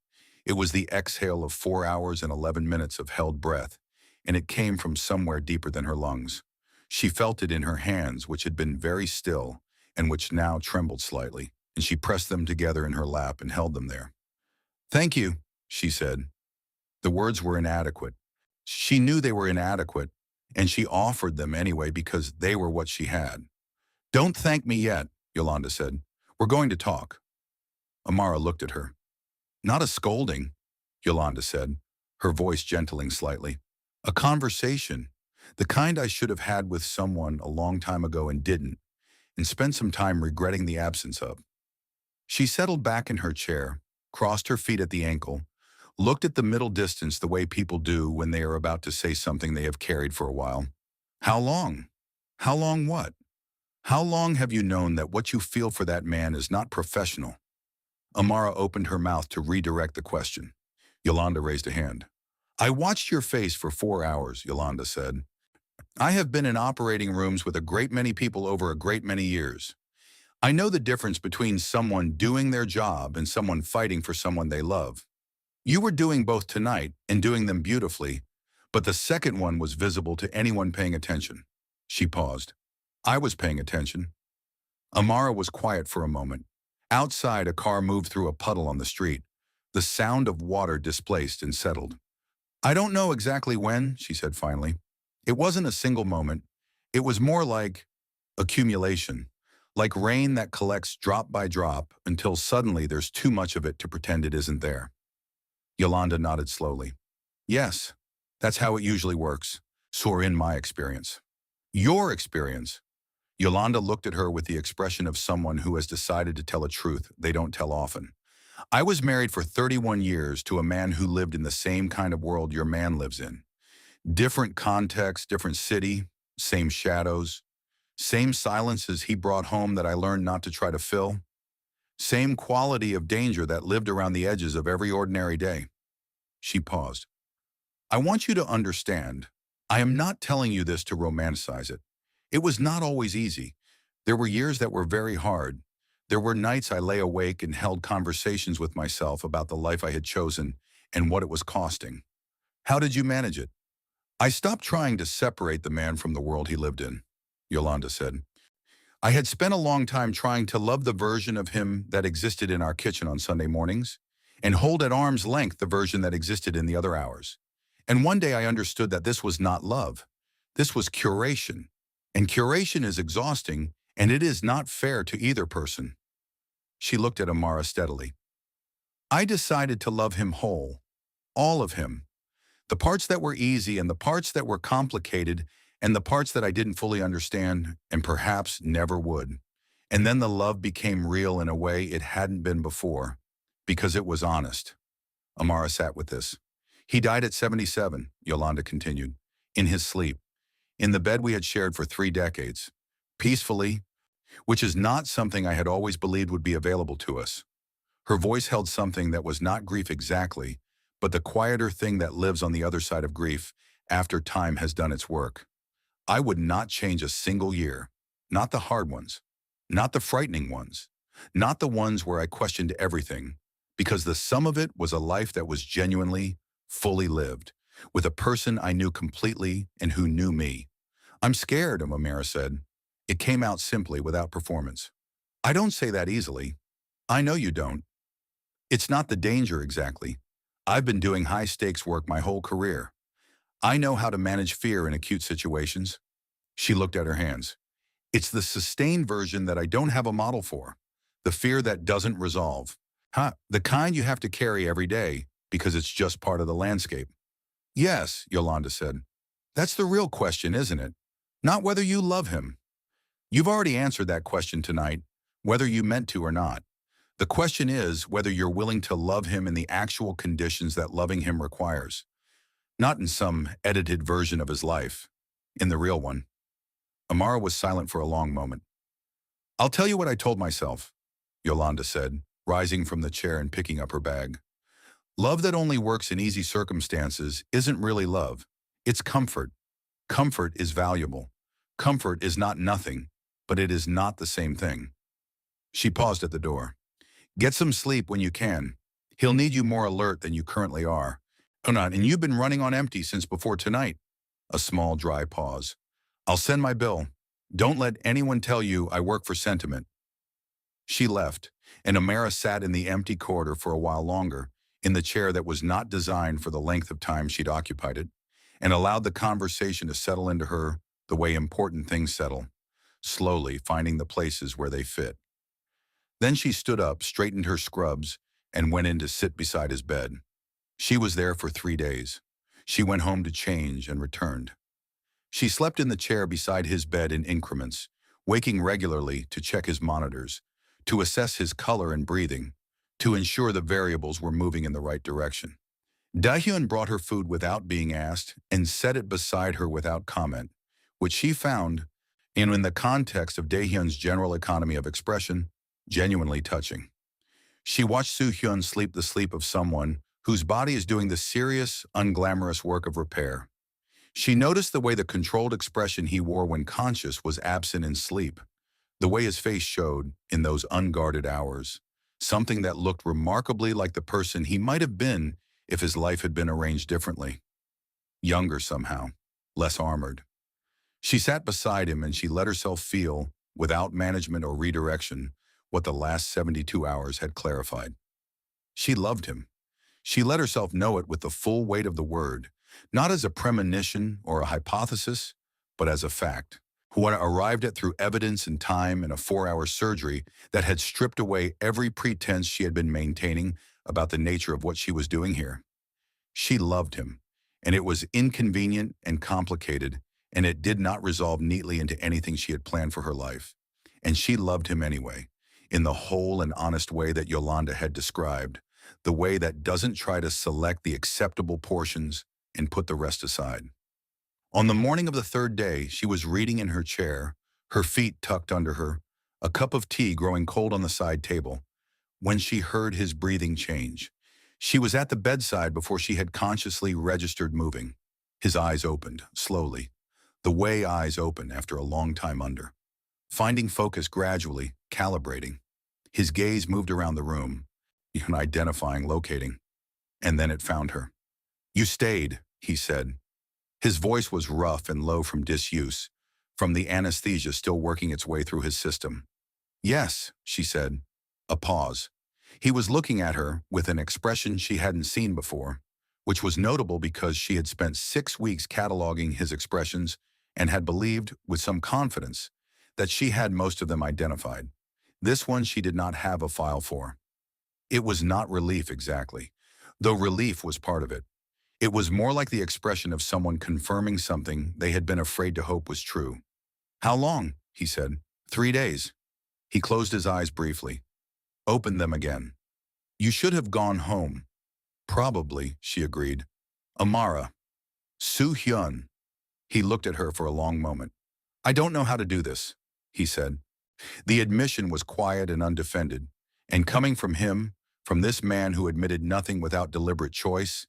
It was the exhale of 4 hours and 11 minutes of held breath, and it came from somewhere deeper than her lungs. She felt it in her hands, which had been very still and which now trembled slightly, and she pressed them together in her lap and held them there. "Thank you," she said. The words were inadequate. She knew they were inadequate, and she offered them anyway because they were what she had. "Don't thank me yet," Yolanda said. "We're going to talk." Amara looked at her. "Not a scolding," Yolanda said, her voice gentling slightly. "A conversation, the kind I should have had with someone a long time ago and didn't, and spent some time regretting the absence of." She settled back in her chair, crossed her feet at the ankle, looked at the middle distance the way people do when they are about to say something they have carried for a while. "How long? How long what? How long have you known that what you feel for that man is not professional?" Amara opened her mouth to redirect the question. Yolanda raised a hand. "I watched your face for 4 hours, Yolanda said. "I have been in operating rooms with a great many people over a great many years. I know the difference between someone doing their job and someone fighting for someone they love. You were doing both tonight and doing them beautifully, but the second one was visible to anyone paying attention." She paused. "I was paying attention." Amara was quiet for a moment. Outside, a car moved through a puddle on the street. The sound of water displaced and settled. "I don't know exactly when," she said finally. It wasn't a single moment. It was more like accumulation, like rain that collects drop by drop until suddenly there's too much of it to pretend it isn't there. Yolanda nodded slowly. Yes, that's how it usually works, so in my experience. Your experience. Yolanda looked at her with the expression of someone who has decided to tell a truth they don't tell often. I was married for 31 years to a man who lived in the same kind of world your man lives in. Different context, different city, same shadows, same silences he brought home that I learned not to try to fill, same quality of danger that lived around the edges of every ordinary day. She paused. I want you to understand, I am not telling you this to romanticize it. It was not always easy. There were years that were very hard. There were nights I lay awake and held conversations with myself about the life I had chosen and what it was costing. How did you manage it? I stopped trying to separate the man from the world he lived in, Yolanda said. I had spent a long time trying to love the version of him that existed in our kitchen on Sunday mornings and hold at arm's length the version that existed in the other hours. And one day I understood that this was not love. This was curation. And curation is exhausting, and it is not fair to either person. She looked at Amara steadily. I decided to love him whole, all of him. The parts that were easy and the parts that were complicated and the parts that I didn't fully understand and perhaps never would. And then the love became real in a way it hadn't been before, because it was honest. Amara sat with this. He died at 77, Yolanda continued, in his sleep, in the bed we had shared for 3 decades, peacefully, which is not something I had always believed would be available to us. Her voice held something that was not grief exactly, but the quieter thing that lives on the other side of grief after time has done its work. I would not change a single year, not the hard ones, not the frightening ones, not the ones where I questioned everything, because the sum of it was a life that was genuinely, fully lived, with a person I knew completely and who knew me. I'm scared, Amara said. It came out simply without performance. I don't say that easily. I know you don't. It's not the danger exactly. I've been doing high-stakes work my whole career. I know how to manage fear in acute situations. She looked at her hands. It's the sustained version that I don't have a model for. The fear that doesn't resolve. The kind you have to carry every day because it's just part of the landscape. Yes, Yolanda said. That's the real question, isn't it? Not whether you love him. You've already answered that question tonight, whether you meant to or not. The question is whether you're willing to love him in the actual conditions that loving him requires. Not in some edited version of his life. In the real one. Amara was silent for a long moment. I'll tell you what I told myself, Yolanda said, rising from the chair and picking up her bag. Love that only works in easy circumstances isn't really love. It's comfort. Comfort is valuable. Comfort is not nothing, but it is not the same thing. She paused at the door. Get some sleep when you can. He'll need you more alert than you currently are. Oh, not, and you've been running on empty since before tonight. A small, dry pause. I'll send my bill. Don't let anyone tell you I work for sentiment. She left, and Amara sat in the empty corridor for a while longer, in the chair that was not designed for the length of time she'd occupied it, and allowed the conversation to settle into her the way important things settle, slowly finding the places where they fit. Then she stood up, straightened her scrubs, and went in to sit beside his bed. She was there for 3 days. She went home to change and returned. She slept in the chair beside his bed in increments, waking regularly to check his monitors, to assess his color and breathing, to ensure the variables were moving in the right direction. Dahyun brought her food without being asked and set it beside her without comment, which she found, and in the context of Dahyun's general economy of expression, genuinely touching. She watched Soo-hyun sleep the sleep of someone whose body is doing the serious, unglamorous work of repair. She noticed the way the controlled expression he wore when conscious was absent in sleep, the way his face showed in those unguarded hours, something that looked remarkably like the person he might have been if his life had been arranged differently. Younger somehow, less armored. She sat beside him and she let herself feel, without management or redirection, what the last 72 hours had clarified. She loved him. She let herself know it with the full weight of the word, not as a premonition or a hypothesis, but as a fact. What arrived at through evidence and time in a 4-hour surgery that had stripped away every pretense she had been maintaining about the nature of what she was doing here. She loved him, and it was inconvenient and complicated, and it did not resolve neatly into anything she had planned for her life. And she loved him anyway, in the whole and honest way that Yolanda had described, the way that doesn't try to select the acceptable portions and put the rest aside. On the morning of the third day, she was reading in her chair, her feet tucked under her, a cup of tea growing cold on the side table, when she heard his breathing change. She was at the bedside before she had consciously registered moving. His eyes opened, slowly, the way eyes open after a long time under. Finding focus gradually, calibrating. His gaze moved around the room, identifying, locating, and then it found her. "You stayed," he said. His voice was rough and low from disuse, from the anesthesia still working its way through his system. "Yes," she said. A pause. He was looking at her with an expression she hadn't seen before, which was notable because she had spent 6 weeks cataloging his expressions and had believed, with some confidence, that she had most of them identified. This one she did not have a file for. It was not relief exactly, though relief was part of it. It was more like the expression of someone confirming something they had been afraid to hope was true. "How long?" he said. "3 days." He closed his eyes briefly, opened them again. "You should have gone home." "Probably," she agreed. "Amara." "Soo-hyun." He looked at her for a long moment. "I don't know how to do this," he said. The admission was quiet and undefended, and coming from him, from this man who admitted nothing without deliberate choice,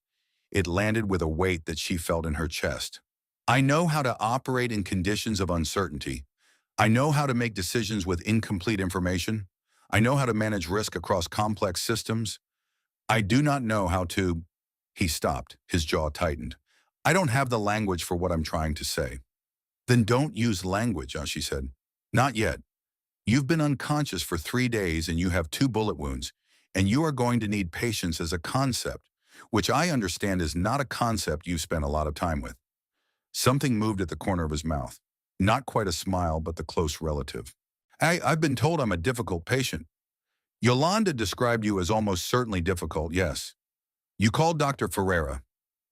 it landed with a weight that she felt in her chest. "I know how to operate in conditions of uncertainty. I know how to make decisions with incomplete information. I know how to manage risk across complex systems. I do not know how to—" He stopped, his jaw tightened. "I don't have the language for what I'm trying to say." "Then don't use language," she said. "Not yet. You've been unconscious for 3 days and you have 2 bullet wounds, and you are going to need patience as a concept, which I understand is not a concept you spent a lot of time with." Something moved at the corner of his mouth. Not quite a smile, but the close relative. I've been told I'm a difficult patient." "Yolanda described you as almost certainly difficult, yes." "You called Dr. Ferreira."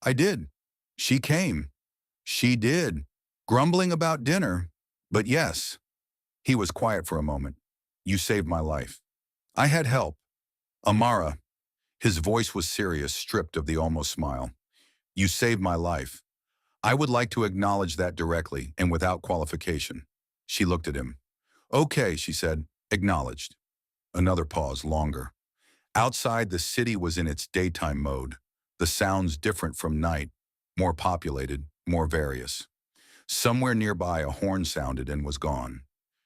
"I did." "She came." "She did. Grumbling about dinner. But yes." He was quiet for a moment. "You saved my life." "I had help." "Amara." His voice was serious, stripped of the almost smile. "You saved my life. I would like to acknowledge that directly and without qualification." She looked at him. "Okay," she said, "acknowledged." Another pause, longer. Outside, the city was in its daytime mode, the sounds different from night, more populated, more various. Somewhere nearby, a horn sounded and was gone.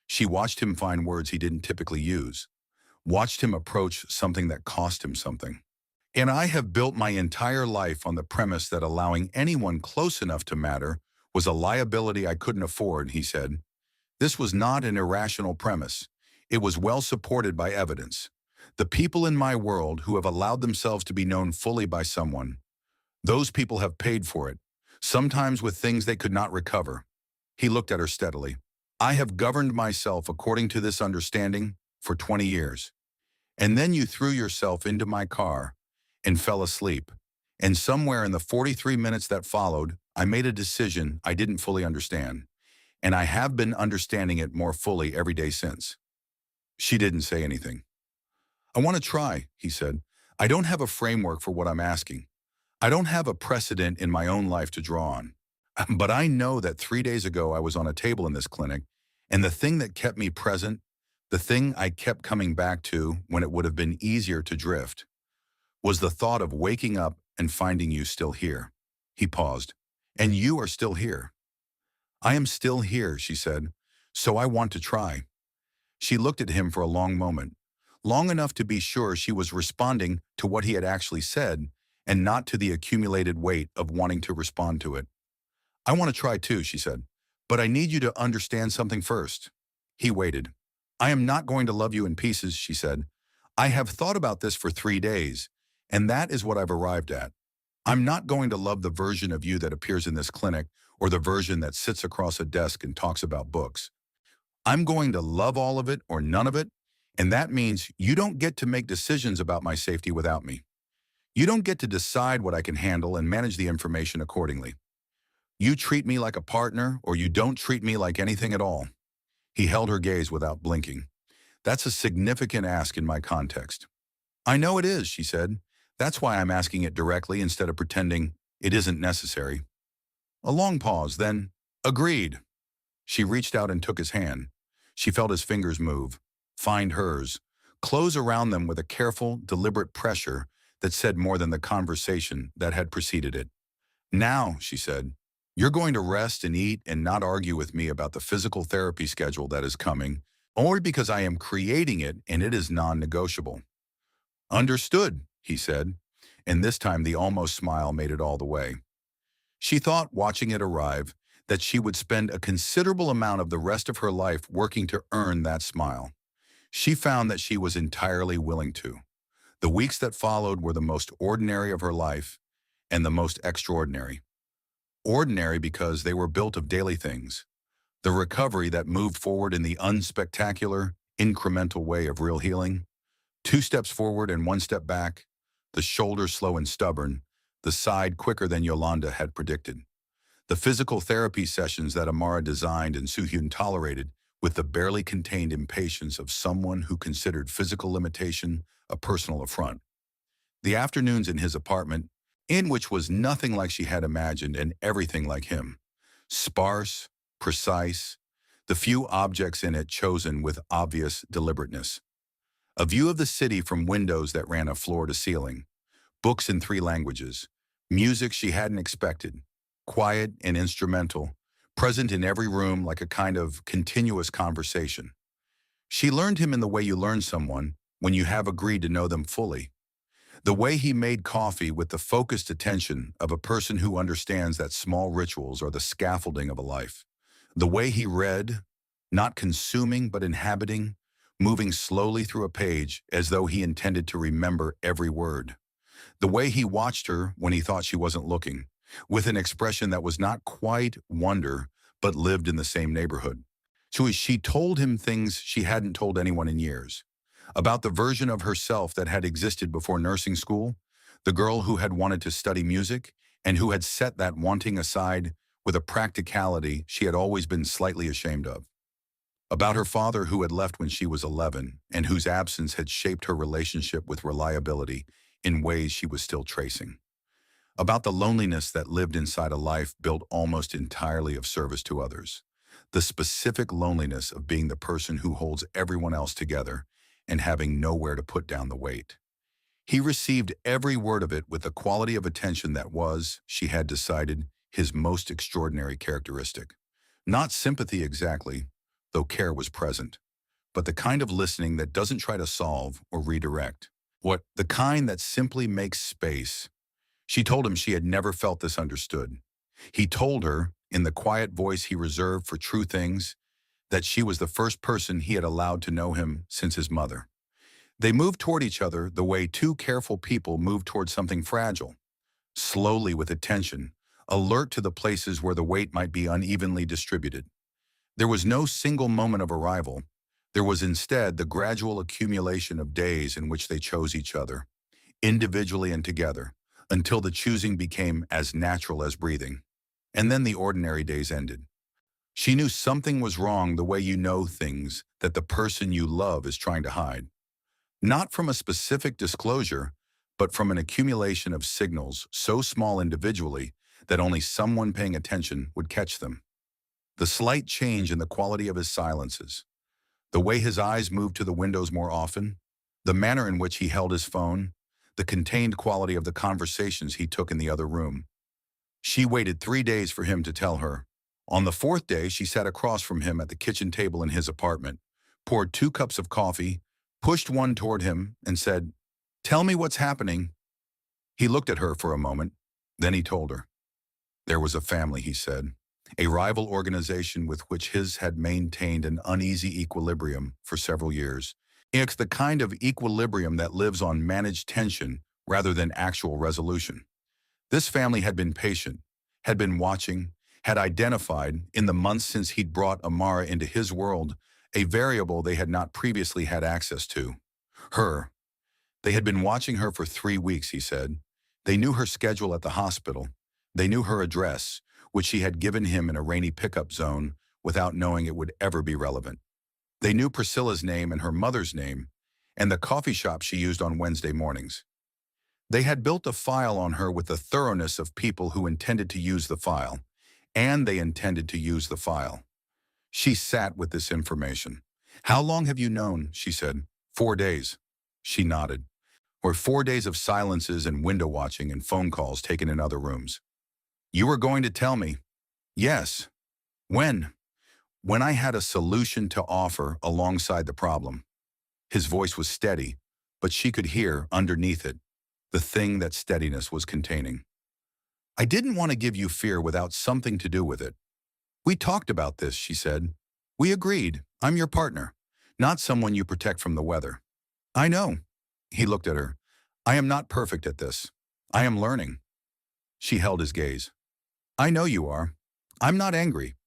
She watched him find words he didn't typically use, watched him approach something that cost him something. "And I have built my entire life on the premise that allowing anyone close enough to matter was a liability I couldn't afford," he said. "This was not an irrational premise. It was well supported by evidence. The people in my world who have allowed themselves to be known fully by someone, those people have paid for it, sometimes with things they could not recover." He looked at her steadily. "I have governed myself according to this understanding for 20 years. And then you threw yourself into my car and fell asleep. And somewhere in the 43 minutes that followed, I made a decision I didn't fully understand. And I have been understanding it more fully every day since." She didn't say anything. "I want to try," he said. "I don't have a framework for what I'm asking. I don't have a precedent in my own life to draw on. But I know that 3 days ago I was on a table in this clinic, and the thing that kept me present, the thing I kept coming back to when it would have been easier to drift, was the thought of waking up and finding you still here." He paused. "And you are still here." "I am still here," she said. "So I want to try." She looked at him for a long moment, long enough to be sure she was responding to what he had actually said and not to the accumulated weight of wanting to respond to it. "I want to try too," she said. "But I need you to understand something first." He waited. "I am not going to love you in pieces," she said. "I have thought about this for 3 days, and that is what I've arrived at. I'm not going to love the version of you that appears in this clinic or the version that sits across a desk and talks about books. I'm going to love all of it or none of it, and that means you don't get to make decisions about my safety without me. You don't get to decide what I can handle and manage the information accordingly. You treat me like a partner or you don't treat me like anything at all. He held her gaze without blinking. That's a significant ask in my context. I know it is, she said. That's why I'm asking it directly instead of pretending it isn't necessary. A long pause, then, agreed. She reached out and took his hand. She felt his fingers move, find hers, close around them with a careful, deliberate pressure that said more than the conversation that had preceded it. Now, she said, you're going to rest and eat and not argue with me about the physical therapy schedule that is coming, only because I am creating it and it is non-negotiable. Understood, he said, and this time the almost smile made it all the way. She thought, watching it arrive, that she would spend a considerable amount of the rest of her life working to earn that smile. She found that she was entirely willing to. The weeks that followed were the most ordinary of her life and the most extraordinary. Ordinary because they were built of daily things. The recovery that moved forward in the unspectacular, incremental way of real healing. 2 steps forward and 1 step back, the shoulder slow and stubborn, the side quicker than Yolanda had predicted. The physical therapy sessions that Amara designed and Suhyun tolerated with the barely contained impatience of someone who considered physical limitation a personal affront. The afternoons in his apartment, in which was nothing like she had imagined and everything like him. Sparse, precise, the few objects in it chosen with obvious deliberateness. A view of the city from windows that ran a floor to ceiling. Books in 3 languages. Music she hadn't expected. Quiet and instrumental, present in every room like a kind of continuous conversation. She learned him in the way you learn someone when you have agreed to know them fully. The way he made coffee with the focused attention of a person who understands that small rituals are the scaffolding of a life. The way he read, not consuming but inhabiting, moving slowly through a page as though he intended to remember every word. The way he watched her when he thought she wasn't looking, with an expression that was not quite wonder, but lived in the same neighborhood. So she told him things she hadn't told anyone in years. About the version of herself that had existed before nursing school, the girl who had wanted to study music, and who had set that wanting aside with a practicality she had always been slightly ashamed of. About her father who had left when she was 11, and whose absence had shaped her relationship with reliability in ways she was still tracing. About the loneliness that lived inside a life built almost entirely of service to others. The specific loneliness of being the person who holds everyone else together and having nowhere to put down the weight. He received every word of it with the quality of attention that was, she had decided, his most extraordinary characteristic. Not sympathy exactly, though care was present, but the kind of listening that doesn't try to solve or redirect. The kind that simply makes space. She told him she had never felt this understood. He told her, in the quiet voice he reserved for true things, that she was the first person he had allowed to know him since his mother. They moved toward each other the way 2 careful people move toward something fragile, slowly with attention, alert to the places where the weight might be unevenly distributed. There was no single moment of arrival. There was instead the gradual accumulation of days in which they chose each other, individually and together, until the choosing became as natural as breathing. And then the ordinary days ended. She knew something was wrong the way you know things that the person you love is trying to hide. Not from a specific disclosure, but from an accumulation of signals so small individually that only someone paying attention would catch them. The slight change in the quality of his silences, the way his eyes moved to the windows more often, the manner in which he held his phone, the contained quality of the conversations he took in the other room. She waited 3 days for him to tell her. On the 4th day, she sat across from him at the kitchen table in his apartment, poured 2 cups of coffee, pushed one toward him, and said, "Tell me what's happening." He looked at her for a moment, then he told her. There was a family, he said, a rival organization with which his had maintained an uneasy equilibrium for several years. It's the kind of equilibrium that lives on managed tension rather than actual resolution. This family had been patient, had been watching, had identified, in the months since he'd brought Amara into his world, a variable they had not previously had access to. Her. They had been watching her for 3 weeks, he said. They knew her schedule at the hospital. They knew her address, which she had given him in a rainy pickup zone without knowing it would ever be relevant. They knew Priscilla's name and her mother's name, and the coffee shop she used on Wednesday mornings. They had built a file on her with the thoroughness of people who intended to use the file, and they intended to use the file. She sat with this information. "How long have you known?" she said. "4 days." She nodded. Or 4 days of silences and window watching and phone calls taken in other rooms. "You were going to tell me." "Yes." "When?" "When I had a solution to offer alongside the problem." His voice was steady, but she could hear, underneath it, the thing that steadiness was containing. "I didn't want to give you fear without something to do with it. We talked about this," she said. "We agreed. I'm your partner, not someone you protect from the weather." "I know." He looked at her. "I am not perfect at this. I am learning." She held his gaze. "I know you are. I'm not angry.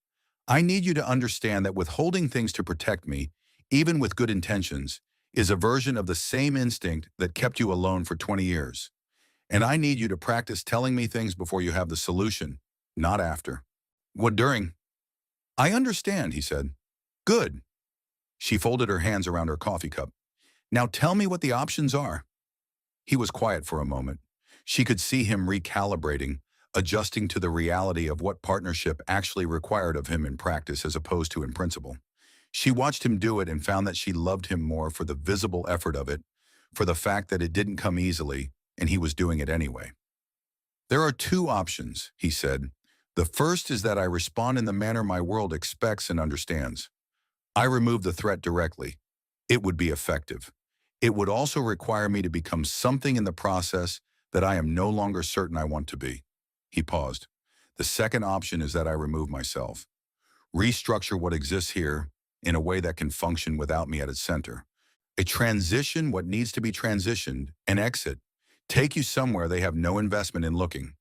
I need you to understand that withholding things to protect me, even with good intentions, is a version of the same instinct that kept you alone for 20 years. And I need you to practice telling me things before you have the solution, not after." "What during?" "I understand," he said. "Good." She folded her hands around her coffee cup. "Now tell me what the options are." He was quiet for a moment. She could see him recalibrating, adjusting to the reality of what partnership actually required of him in practice as opposed to in principle. She watched him do it and found that she loved him more for the visible effort of it, for the fact that it didn't come easily, and he was doing it anyway. "There are two options," he said. "The first is that I respond in the manner my world expects and understands. I remove the threat directly. It would be effective. It would also require me to become something in the process that I am no longer certain I want to be." He paused. "The second option is that I remove myself, restructure what exists here in a way that can function without me at its center. A transition what needs to be transitioned, an exit, take you somewhere they have no investment in looking."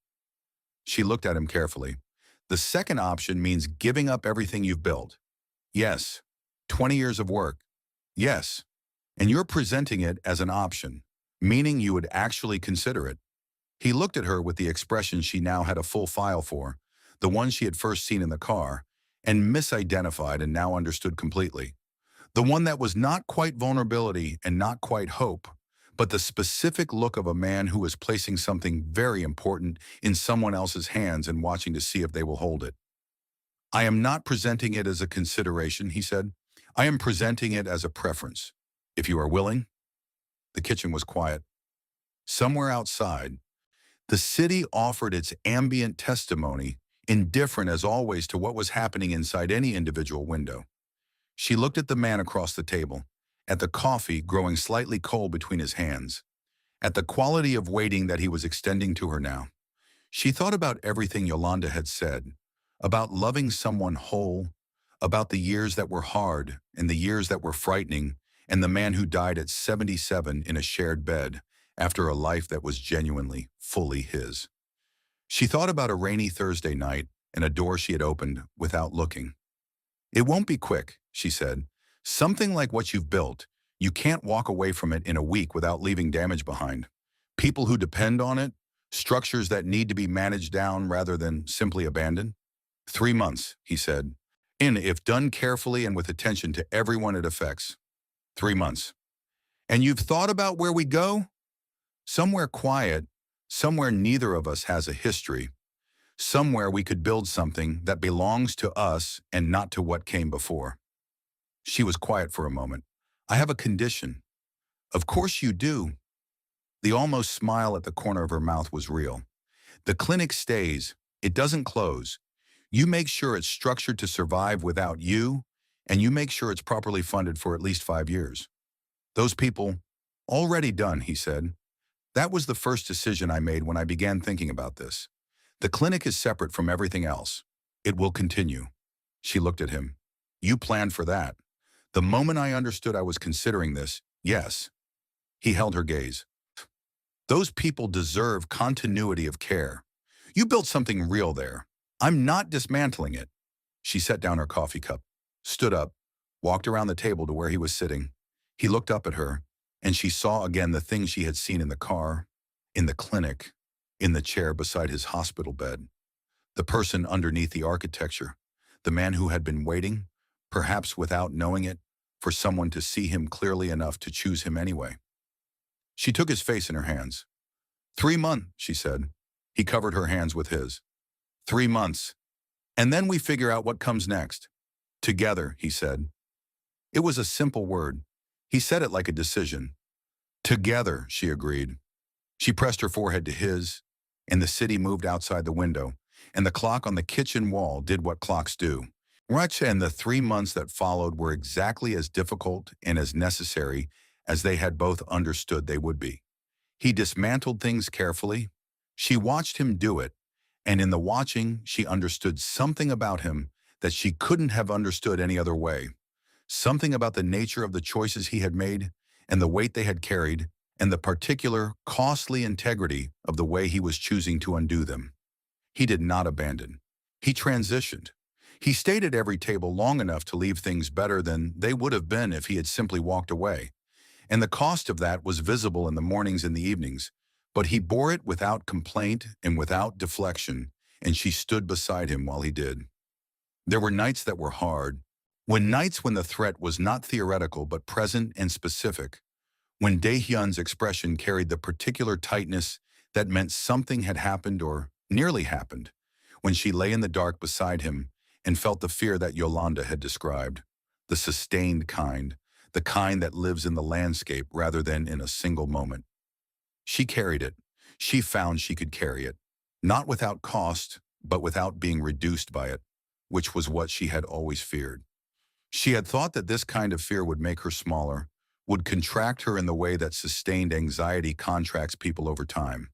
She looked at him carefully. "The second option means giving up everything you've built." "Yes." 20 years of work. "Yes." "And you're presenting it as an option, meaning you would actually consider it." He looked at her with the expression she now had a full file for, the one she had first seen in the car, and misidentified and now understood completely. The one that was not quite vulnerability and not quite hope, but the specific look of a man who is placing something very important in someone else's hands and watching to see if they will hold it. "I am not presenting it as a consideration," he said. "I am presenting it as a preference. If you are willing." The kitchen was quiet. Somewhere outside, the city offered its ambient testimony, indifferent as always to what was happening inside any individual window. She looked at the man across the table, at the coffee growing slightly cold between his hands, at the quality of waiting that he was extending to her now. She thought about everything Yolanda had said, about loving someone whole, about the years that were hard and the years that were frightening, and the man who died at 77 in a shared bed after a life that was genuinely, fully his. She thought about a rainy Thursday night and a door she had opened without looking. "It won't be quick," she said. "Something like what you've built, you can't walk away from it in a week without leaving damage behind. People who depend on it, structures that need to be managed down rather than simply abandoned." 3 months, he said. "And if done carefully and with attention to everyone it affects." 3 months. "And you've thought about where we go?" "Somewhere quiet, somewhere neither of us has a history, somewhere we could build something that belongs to us and not to what came before." She was quiet for a moment. "I have a condition." "Of course you do." The almost smile at the corner of her mouth was real. "The clinic stays. It doesn't close. You make sure it's structured to survive without you, and you make sure it's properly funded for at least 5 years. Those people, already done," he said. "That was the first decision I made when I began thinking about this. The clinic is separate from everything else. It will continue." She looked at him. "You planned for that." "The moment I understood I was considering this, yes." He held her gaze. "Those people deserve continuity of care. You built something real there. I'm not dismantling it. She set down her coffee cup, stood up, walked around the table to where he was sitting. He looked up at her, and she saw again the things she had seen in the car, in the clinic, in the chair beside his hospital bed. The person underneath the architecture, the man who had been waiting, perhaps without knowing it, for someone to see him clearly enough to choose him anyway. She took his face in her hands. 3 months, she said. He covered her hands with his. 3 months. And then we figure out what comes next. Together, he said. It was a simple word. He said it like a decision. Together, she agreed. She pressed her forehead to his, and the city moved outside the window, and the clock on the kitchen wall did what clocks do. Right, and the 3 months that followed were exactly as difficult and as necessary as they had both understood they would be. He dismantled things carefully. She watched him do it, and in the watching, she understood something about him that she couldn't have understood any other way. Something about the nature of the choices he had made, and the weight they had carried, and the particular, costly integrity of the way he was choosing to undo them. He did not abandon. He transitioned. He stayed at every table long enough to leave things better than they would have been if he had simply walked away. And the cost of that was visible in the mornings and the evenings, but he bore it without complaint and without deflection, and she stood beside him while he did. There were nights that were hard, when the threat was not theoretical but present and specific, when Dae-hyun's expression carried the particular tightness that meant something had happened or nearly happened, when she lay in the dark beside him and felt the fear that Yolanda had described, the sustained kind, the kind that lives in the landscape rather than in a single moment. She carried it. She found she could carry it, not without cost, but without being reduced by it, which was what she had always feared. She had thought that this kind of fear would make her smaller, would contract her in the way that sustained anxiety contracts people over time.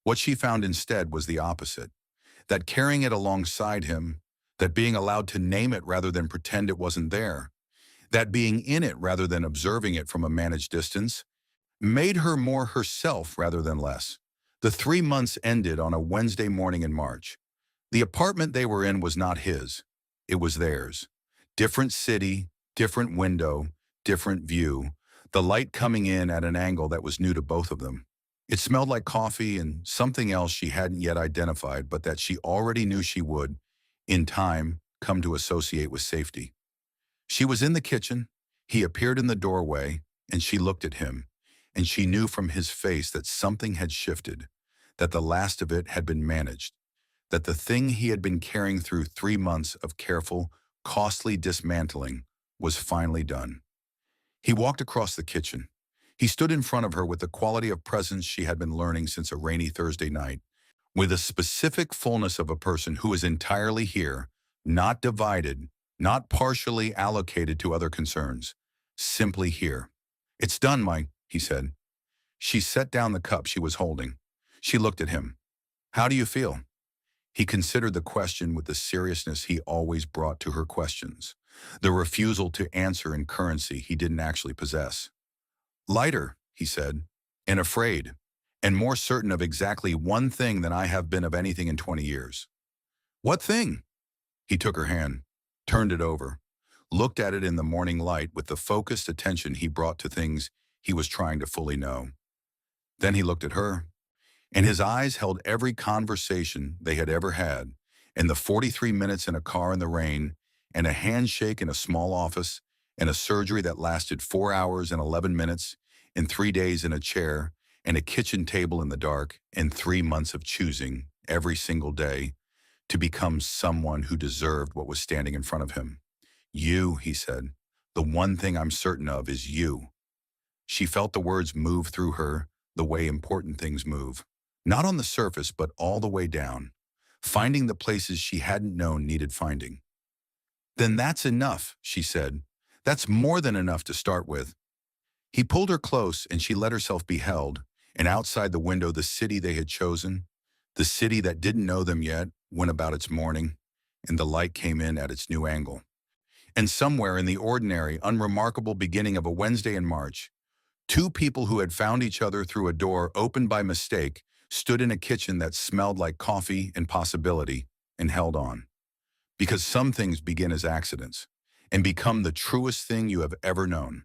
What she found instead was the opposite, that carrying it alongside him, that being allowed to name it rather than pretend it wasn't there, that being in it rather than observing it from a managed distance, made her more herself rather than less. The 3 months ended on a Wednesday morning in March. The apartment they were in was not his. It was theirs. Different city, different window, different view, the light coming in at an angle that was new to both of them. It smelled like coffee and something else she hadn't yet identified, but that she already knew she would, in time, come to associate with safety. She was in the kitchen, he appeared in the doorway, and she looked at him, and she knew from his face that something had shifted, that the last of it had been managed, that the thing he had been carrying through 3 months of careful, costly dismantling was finally done. He walked across the kitchen. He stood in front of her with the quality of presence she had been learning since a rainy Thursday night, with a specific fullness of a person who is entirely here, not divided, not partially allocated to other concerns, simply here. It's done, Mike, he said. She set down the cup she was holding. She looked at him. How do you feel? He considered the question with the seriousness he always brought to her questions, the refusal to answer in currency he didn't actually possess. Lighter, he said, and afraid, and more certain of exactly one thing than I have been of anything in 20 years. What thing? He took her hand, turned it over, looked at it in the morning light with the focused attention he brought to things he was trying to fully know. Then he looked at her, and his eyes held every conversation they had ever had, and the 43 minutes in a car in the rain, and a handshake in a small office, and a surgery that lasted 4 hours and 11 minutes, and 3 days in a chair, and a kitchen table in the dark, and 3 months of choosing, every single day, to become someone who deserved what was standing in front of him. You, he said, the one thing I'm certain of is you. She felt the words move through her the way important things move. Not on the surface, but all the way down, finding the places she hadn't known needed finding. Then that's enough, she said. That's more than enough to start with. He pulled her close and she let herself be held, and outside the window the city they had chosen, the city that didn't know them yet, went about its morning, and the light came in at its new angle. And somewhere in the ordinary, unremarkable beginning of a Wednesday in March, two people who had found each other through a door opened by mistake stood in a kitchen that smelled like coffee and possibility, and held on. Because some things begin as accidents and become the truest thing you have ever known.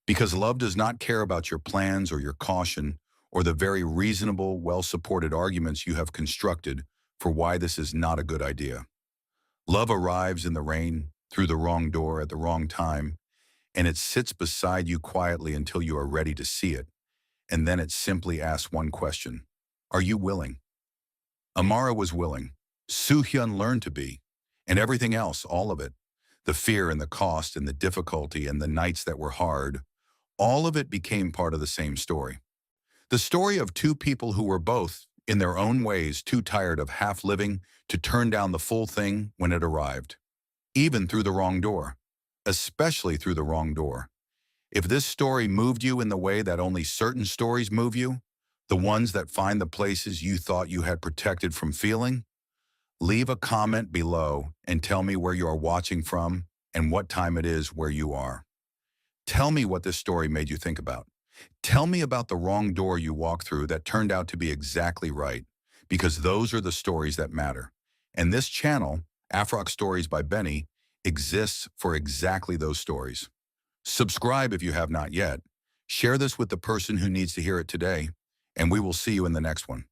Because love does not care about your plans or your caution or the very reasonable, well-supported arguments you have constructed for why this is not a good idea. Love arrives in the rain, through the wrong door at the wrong time, and it sits beside you quietly until you are ready to see it. And then it simply asks one question. Are you willing? Amara was willing. Soo-hyun learned to be. And everything else, all of it, the fear and the cost and the difficulty and the nights that were hard, all of it became part of the same story. The story of two people who were both, in their own ways, too tired of half living to turn down the full thing when it arrived. Even through the wrong door. Especially through the wrong door. If this story moved you in the way that only certain stories move you, the ones that find the places you thought you had protected from feeling, leave a comment below and tell me where you are watching from and what time it is where you are. Tell me what this story made you think about. Tell me about the wrong door you walked through that turned out to be exactly right, because those are the stories that matter. And this channel, Afrock Stories by Benny, exists for exactly those stories. Subscribe if you have not yet. Share this with the person who needs to hear it today, and we will see you in the next one.